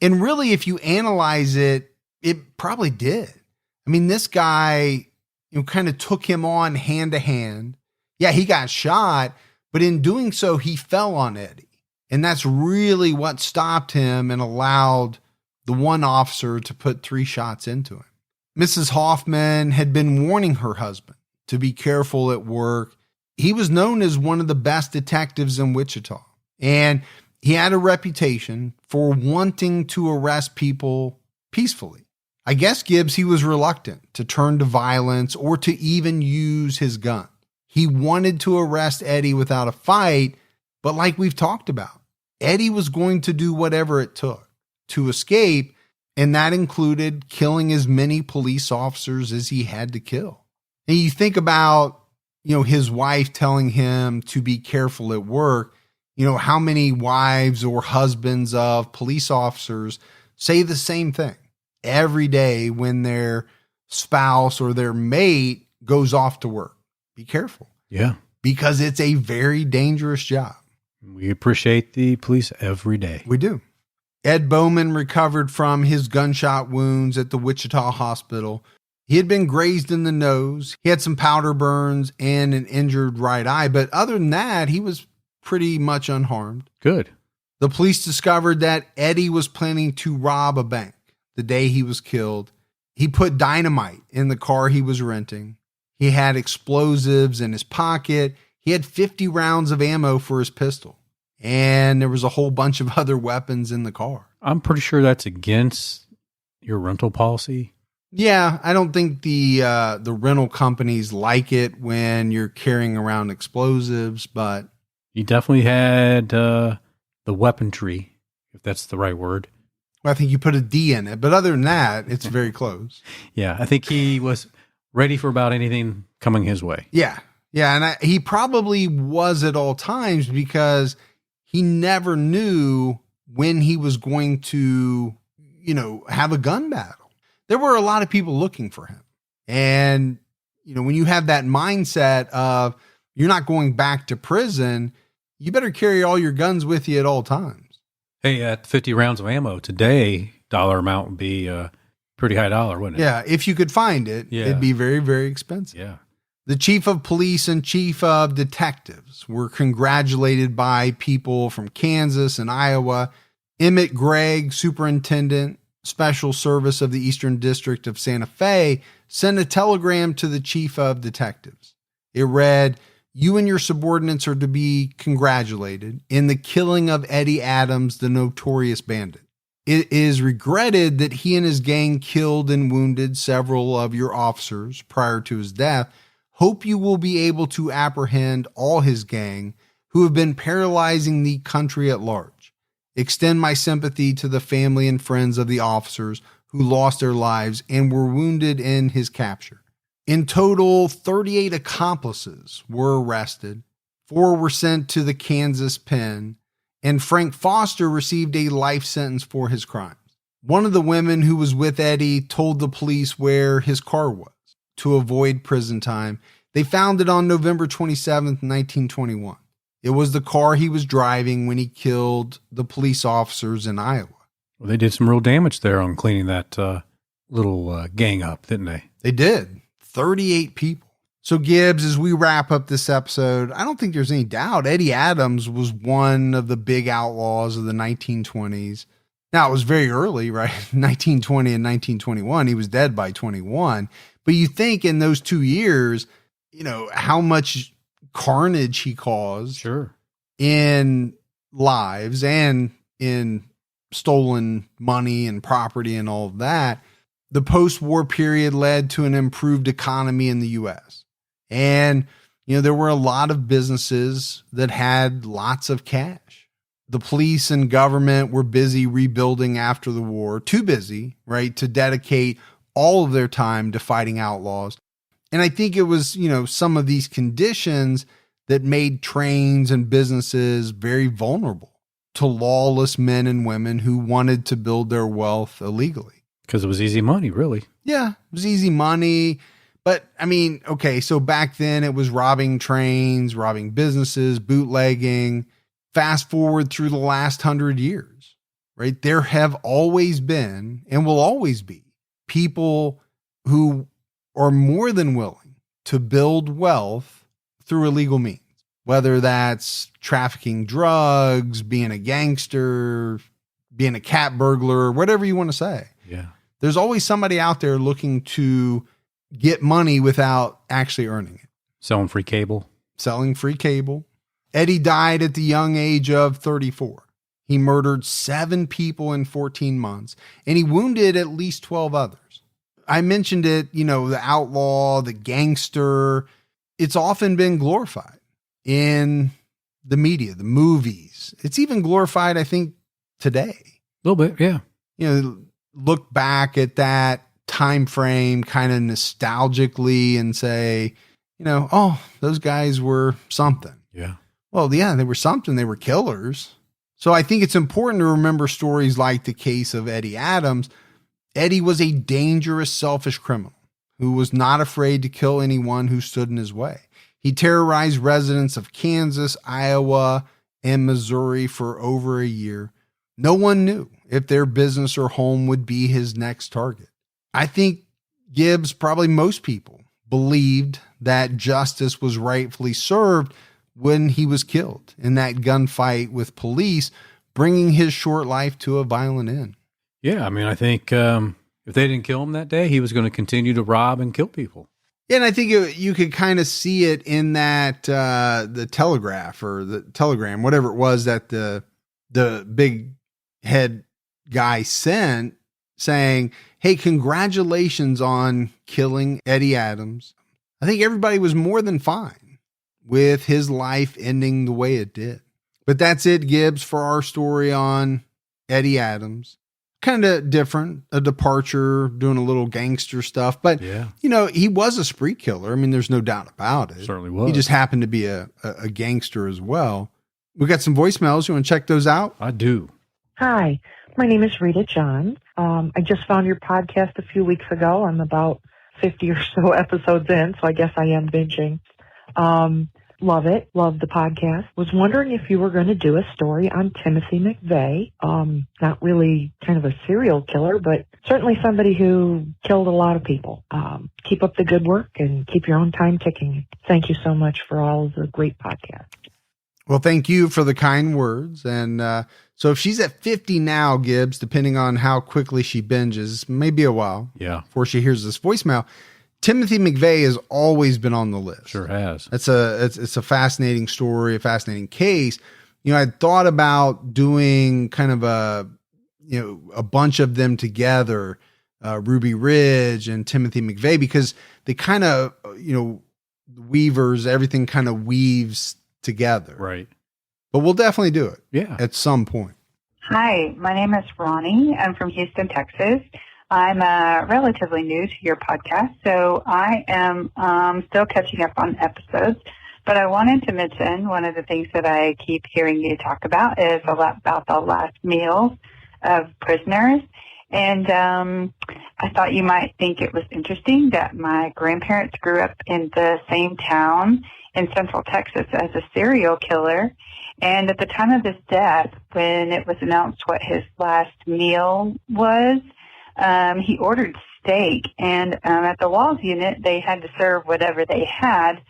Speaker 1: And really, if you analyze it, it probably did. I mean, this guy, kind of took him on hand to hand. Yeah, he got shot, but in doing so, he fell on Eddie. And that's really what stopped him and allowed the one officer to put 3 shots into him. Mrs. Hoffman had been warning her husband to be careful at work. He was known as one of the best detectives in Wichita, and he had a reputation for wanting to arrest people peacefully. I guess, Gibbs, he was reluctant to turn to violence or to even use his gun. He wanted to arrest Eddie without a fight, but like we've talked about, Eddie was going to do whatever it took to escape, and that included killing as many police officers as he had to kill. And you think about, his wife telling him to be careful at work. How many wives or husbands of police officers say the same thing every day when their spouse or their mate goes off to work? Be careful.
Speaker 2: Yeah.
Speaker 1: Because it's a very dangerous job.
Speaker 2: We appreciate the police every day.
Speaker 1: We do. Ed Bowman recovered from his gunshot wounds at the Wichita hospital. He had been grazed in the nose. He had some powder burns and an injured right eye. But other than that, he was pretty much unharmed.
Speaker 2: Good.
Speaker 1: The police discovered that Eddie was planning to rob a bank the day he was killed. He put dynamite in the car he was renting. He had explosives in his pocket. He had 50 rounds of ammo for his pistol. And there was a whole bunch of other weapons in the car.
Speaker 2: I'm pretty sure that's against your rental policy.
Speaker 1: Yeah, I don't think the rental companies like it when you're carrying around explosives, but
Speaker 2: You definitely had the weaponry, if that's the right word.
Speaker 1: I think you put a D in it, but other than that, it's very close.
Speaker 2: Yeah, I think he was ready for about anything coming his way.
Speaker 1: Yeah, and he probably was at all times because he never knew when he was going to, have a gun battle. There were a lot of people looking for him. And, when you have that mindset of you're not going back to prison, you better carry all your guns with you at all times.
Speaker 2: Hey, at 50 rounds of ammo today, dollar amount would be a pretty high dollar, wouldn't it?
Speaker 1: Yeah, if you could find it, it'd be very, very expensive.
Speaker 2: Yeah.
Speaker 1: The chief of police and chief of detectives were congratulated by people from Kansas and Iowa. Emmett Gregg, superintendent, special service of the Eastern District of Santa Fe, sent a telegram to the chief of detectives. It read, "You and your subordinates are to be congratulated in the killing of Eddie Adams, the notorious bandit. It is regretted that he and his gang killed and wounded several of your officers prior to his death. Hope you will be able to apprehend all his gang who have been paralyzing the country at large. Extend my sympathy to the family and friends of the officers who lost their lives and were wounded in his capture. In total, 38 accomplices were arrested. 4 were sent to the Kansas pen, and Frank Foster received a life sentence for his crimes. One of the women who was with Eddie told the police where his car was to avoid prison time. They found it on November 27th, 1921. It was the car he was driving when he killed the police officers in Iowa.
Speaker 2: Well, they did some real damage there on cleaning that little gang up, didn't they?
Speaker 1: They did. 38 people. So Gibbs, as we wrap up this episode, I don't think there's any doubt Eddie Adams was one of the big outlaws of the 1920s. Now, it was very early, right? 1920 and 1921. He was dead by 21. But you think in those 2 years, how much carnage he caused.
Speaker 2: Sure.
Speaker 1: In lives and in stolen money and property and all of that. The post-war period led to an improved economy in the U.S. And, there were a lot of businesses that had lots of cash. The police and government were busy rebuilding after the war, too busy, right, to dedicate all of their time to fighting outlaws. And I think it was, some of these conditions that made trains and businesses very vulnerable to lawless men and women who wanted to build their wealth illegally.
Speaker 2: Because it was easy money, really.
Speaker 1: Yeah, it was easy money. But so back then it was robbing trains, robbing businesses, bootlegging. Fast forward through the last 100 years, right? There have always been and will always be people who are more than willing to build wealth through illegal means, whether that's trafficking drugs, being a gangster, being a cat burglar, whatever you want to say.
Speaker 2: Yeah.
Speaker 1: There's always somebody out there looking to get money without actually earning it.
Speaker 2: Selling free cable.
Speaker 1: Eddie died at the young age of 34. He murdered 7 people in 14 months, and he wounded at least 12 others. I mentioned it, the outlaw, the gangster. It's often been glorified in the media, the movies. It's even glorified, I think, today.
Speaker 2: A little bit, yeah.
Speaker 1: You know, look back at that time frame kind of nostalgically and say, you know, oh, those guys were something.
Speaker 2: Yeah.
Speaker 1: Well, yeah, they were something. They were killers. So I think it's important to remember stories like the case of Eddie Adams. Eddie was a dangerous, selfish criminal who was not afraid to kill anyone who stood in his way. He terrorized residents of Kansas, Iowa, and Missouri for over a year. No one knew if their business or home would be his next target. I think Gibbs, probably most people, believed that justice was rightfully served when he was killed in that gunfight with police, bringing his short life to a violent end.
Speaker 2: Yeah, I mean, I think if they didn't kill him that day, he was going to continue to rob and kill people.
Speaker 1: Yeah, and I think you could kind of see it in that the Telegraph or the Telegram, whatever it was that the big head guy sent, saying, hey, congratulations on killing Eddie Adams. I think everybody was more than fine with his life ending the way it did. But that's it, Gibbs, for our story on Eddie Adams. Kind of different, a departure, doing a little gangster stuff. But,
Speaker 2: yeah,
Speaker 1: you know, he was a spree killer. I mean, there's no doubt about it.
Speaker 2: Certainly was.
Speaker 1: He just happened to be a gangster as well. We got some voicemails. You want to check those out?
Speaker 2: I do.
Speaker 3: Hi, my name is Rita John. I just found your podcast a few weeks ago. I'm about 50 or so episodes in, so I guess I am binging. Love it. Love the podcast. Was wondering if you were going to do a story on Timothy McVeigh. Not really kind of a serial killer, but certainly somebody who killed a lot of people. Keep up the good work and keep your own time ticking. Thank you so much for all of the great podcasts.
Speaker 1: Well, thank you for the kind words. And so if she's at 50 now, Gibbs, depending on how quickly she binges, maybe a while before she hears this voicemail. Timothy McVeigh has always been on the list.
Speaker 2: Sure has.
Speaker 1: It's a fascinating story, a fascinating case. You know, I'd thought about doing kind of a bunch of them together, Ruby Ridge and Timothy McVeigh, because they kind of, weavers, everything kind of weaves together.
Speaker 2: Right.
Speaker 1: But we'll definitely do it.
Speaker 2: Yeah.
Speaker 1: At some point.
Speaker 4: Hi, my name is Ronnie. I'm from Houston, Texas. I'm relatively new to your podcast, so I am still catching up on episodes. But I wanted to mention one of the things that I keep hearing you talk about is a lot about the last meals of prisoners. And I thought you might think it was interesting that my grandparents grew up in the same town in Central Texas as a serial killer. And at the time of his death, when it was announced what his last meal was, he ordered steak, and at the Walls unit, they had to serve whatever they had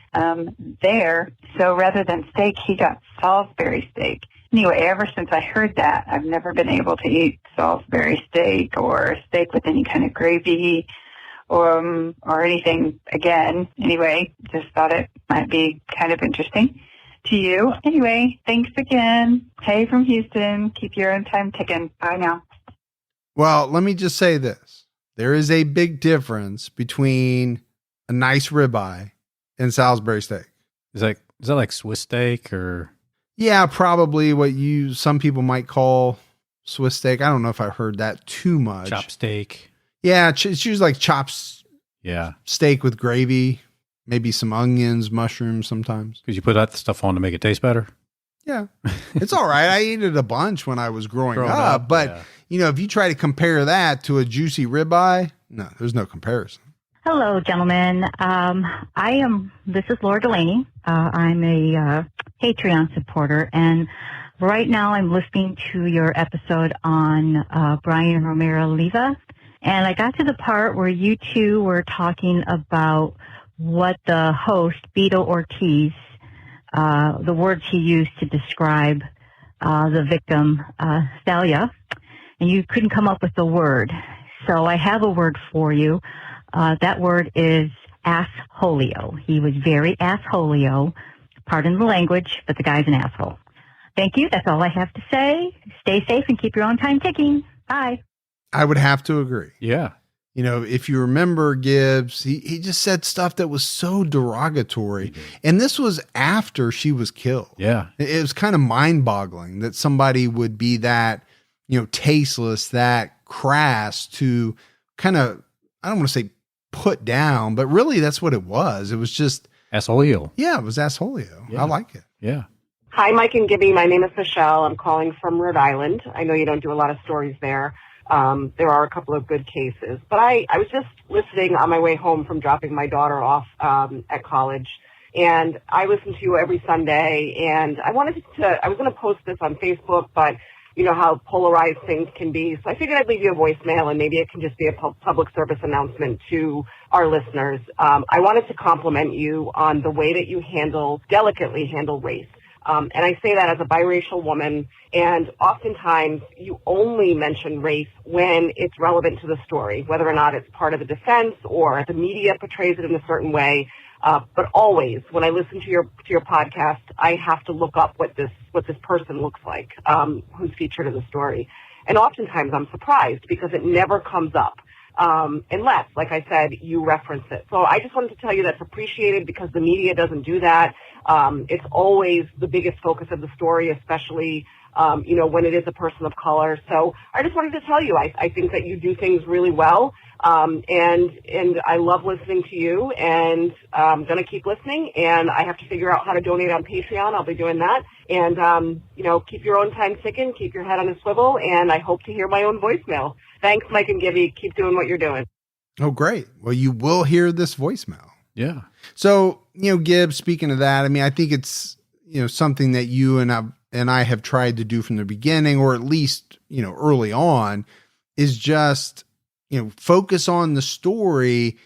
Speaker 4: there. So rather than steak, he got Salisbury steak. Anyway, ever since I heard that, I've never been able to eat Salisbury steak or steak with any kind of gravy or anything again. Anyway, just thought it might be kind of interesting to you. Anyway, thanks again. Hey from Houston. Keep your own time ticking. Bye now.
Speaker 1: Well, let me just say this. There is a big difference between a nice ribeye and Salisbury steak.
Speaker 2: Is that like Swiss steak or?
Speaker 1: Yeah, probably what some people might call Swiss steak. I don't know if I heard that too much.
Speaker 2: Chop steak.
Speaker 1: Yeah, it's usually like chops.
Speaker 2: Yeah.
Speaker 1: Steak with gravy, maybe some onions, mushrooms sometimes.
Speaker 2: Because you put that stuff on to make it taste better.
Speaker 1: Yeah, it's all right. I ate it a bunch when I was growing up, but if you try to compare that to a juicy ribeye, no, there's no comparison.
Speaker 5: Hello, gentlemen. This is Laura Delaney. I'm a Patreon supporter, and right now I'm listening to your episode on Brian Romero Leva, and I got to the part where you two were talking about what the host, Beto Ortiz, the words he used to describe the victim, Celia, and you couldn't come up with the word. So I have a word for you. That word is assholio. He was very assholio. Pardon the language, but the guy's an asshole. Thank you. That's all I have to say. Stay safe and keep your own time ticking. Bye.
Speaker 1: I would have to agree.
Speaker 2: Yeah.
Speaker 1: if you remember Gibbs, he just said stuff that was so derogatory. And this was after she was killed.
Speaker 2: Yeah.
Speaker 1: It was kind of mind boggling that somebody would be that, tasteless, that crass to kind of, I don't want to say put down, but really that's what it was. It was just
Speaker 2: Assholeo.
Speaker 1: Yeah, it was assholeo.
Speaker 2: Yeah.
Speaker 1: I like it.
Speaker 2: Yeah.
Speaker 6: Hi, Mike and Gibby. My name is Michelle. I'm calling from Rhode Island. I know you don't do a lot of stories there. There are a couple of good cases. But I was just listening on my way home from dropping my daughter off at college. And I listen to you every Sunday. And I was going to post this on Facebook, but you know how polarized things can be. So I figured I'd leave you a voicemail, and maybe it can just be a public service announcement to our listeners. I wanted to compliment you on the way that you delicately handle race. And I say that as a biracial woman, and oftentimes you only mention race when it's relevant to the story, whether or not it's part of the defense or the media portrays it in a certain way. But always, when I listen to your podcast, I have to look up what this person looks like, who's featured in the story. And oftentimes I'm surprised because it never comes up. Unless, like I said, you reference it. So I just wanted to tell you that's appreciated because the media doesn't do that. It's always the biggest focus of the story, especially, when it is a person of color. So I just wanted to tell you, I think that you do things really well. And I love listening to you, and I'm going to keep listening, and I have to figure out how to donate on Patreon. I'll be doing that. And, keep your own time ticking, keep your head on a swivel, and I hope to hear my own voicemail. Thanks, Mike and Gibby. Keep doing what you're doing.
Speaker 1: Oh, great. Well, you will hear this voicemail.
Speaker 2: Yeah.
Speaker 1: So, Gibbs, speaking of that, I think it's, something that you and I have tried to do from the beginning, or at least, early on, is just, focus on the story.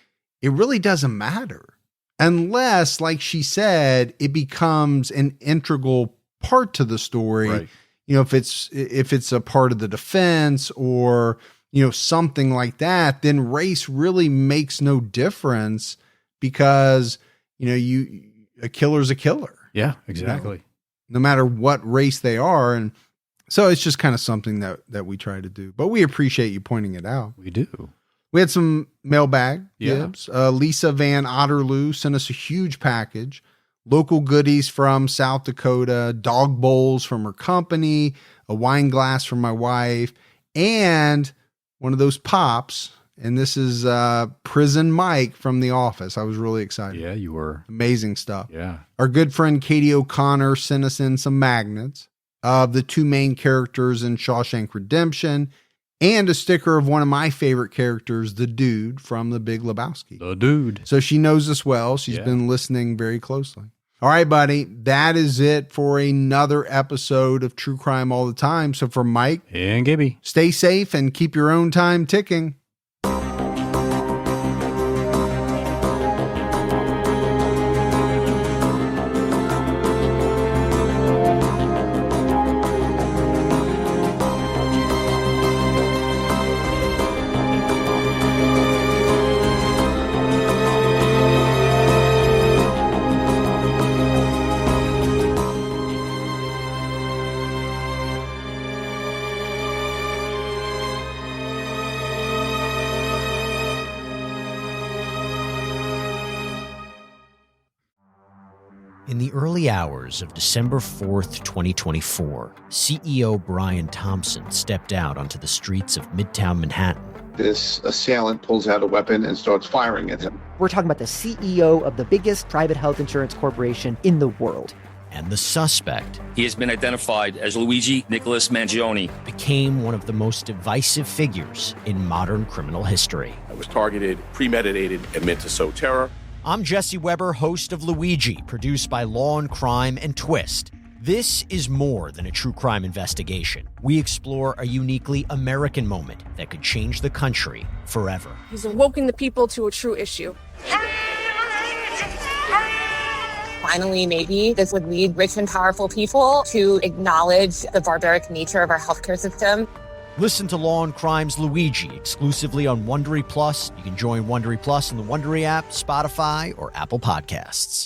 Speaker 1: It really doesn't matter unless, like she said, it becomes an integral part to the story.
Speaker 2: Right.
Speaker 1: If it's a part of the defense or, something like that, then race really makes no difference because, a killer's a killer.
Speaker 2: Yeah, exactly.
Speaker 1: No matter what race they are. And so it's just kind of something that we try to do, but we appreciate you pointing it out.
Speaker 2: We do.
Speaker 1: We had some mailbag
Speaker 2: Yeah.
Speaker 1: Gibbs. Lisa Van Otterloo sent us a huge package, local goodies from South Dakota, dog bowls from her company, a wine glass from my wife, and one of those pops. And this is Prison Mike from The Office. I was really excited.
Speaker 2: Yeah, you were.
Speaker 1: Amazing stuff.
Speaker 2: Yeah.
Speaker 1: Our good friend Katie O'Connor sent us in some magnets of the two main characters in Shawshank Redemption and a sticker of one of my favorite characters, the dude from The Big Lebowski.
Speaker 2: The dude.
Speaker 1: So she knows us well. She's been listening very closely. All right, buddy. That is it for another episode of True Crime All the Time. So for Mike
Speaker 2: and Gibby,
Speaker 1: stay safe and keep your own time ticking.
Speaker 7: In the early hours of December 4th, 2024, CEO Brian Thompson stepped out onto the streets of Midtown Manhattan.
Speaker 8: This assailant pulls out a weapon and starts firing at him.
Speaker 9: We're talking about the CEO of the biggest private health insurance corporation in the world.
Speaker 7: And the suspect,
Speaker 10: he has been identified as Luigi Nicholas Mangione,
Speaker 7: became one of the most divisive figures in modern criminal history.
Speaker 11: It was targeted, premeditated, and meant to sow terror.
Speaker 7: I'm Jesse Weber, host of Luigi, produced by Law and Crime and Twist. This is more than a true crime investigation. We explore a uniquely American moment that could change the country forever.
Speaker 12: He's awoken the people to a true issue. Finally, maybe this would lead rich and powerful people to acknowledge the barbaric nature of our healthcare system.
Speaker 7: Listen to Law and Crime's Luigi exclusively on Wondery Plus. You can join Wondery Plus in the Wondery app, Spotify, or Apple Podcasts.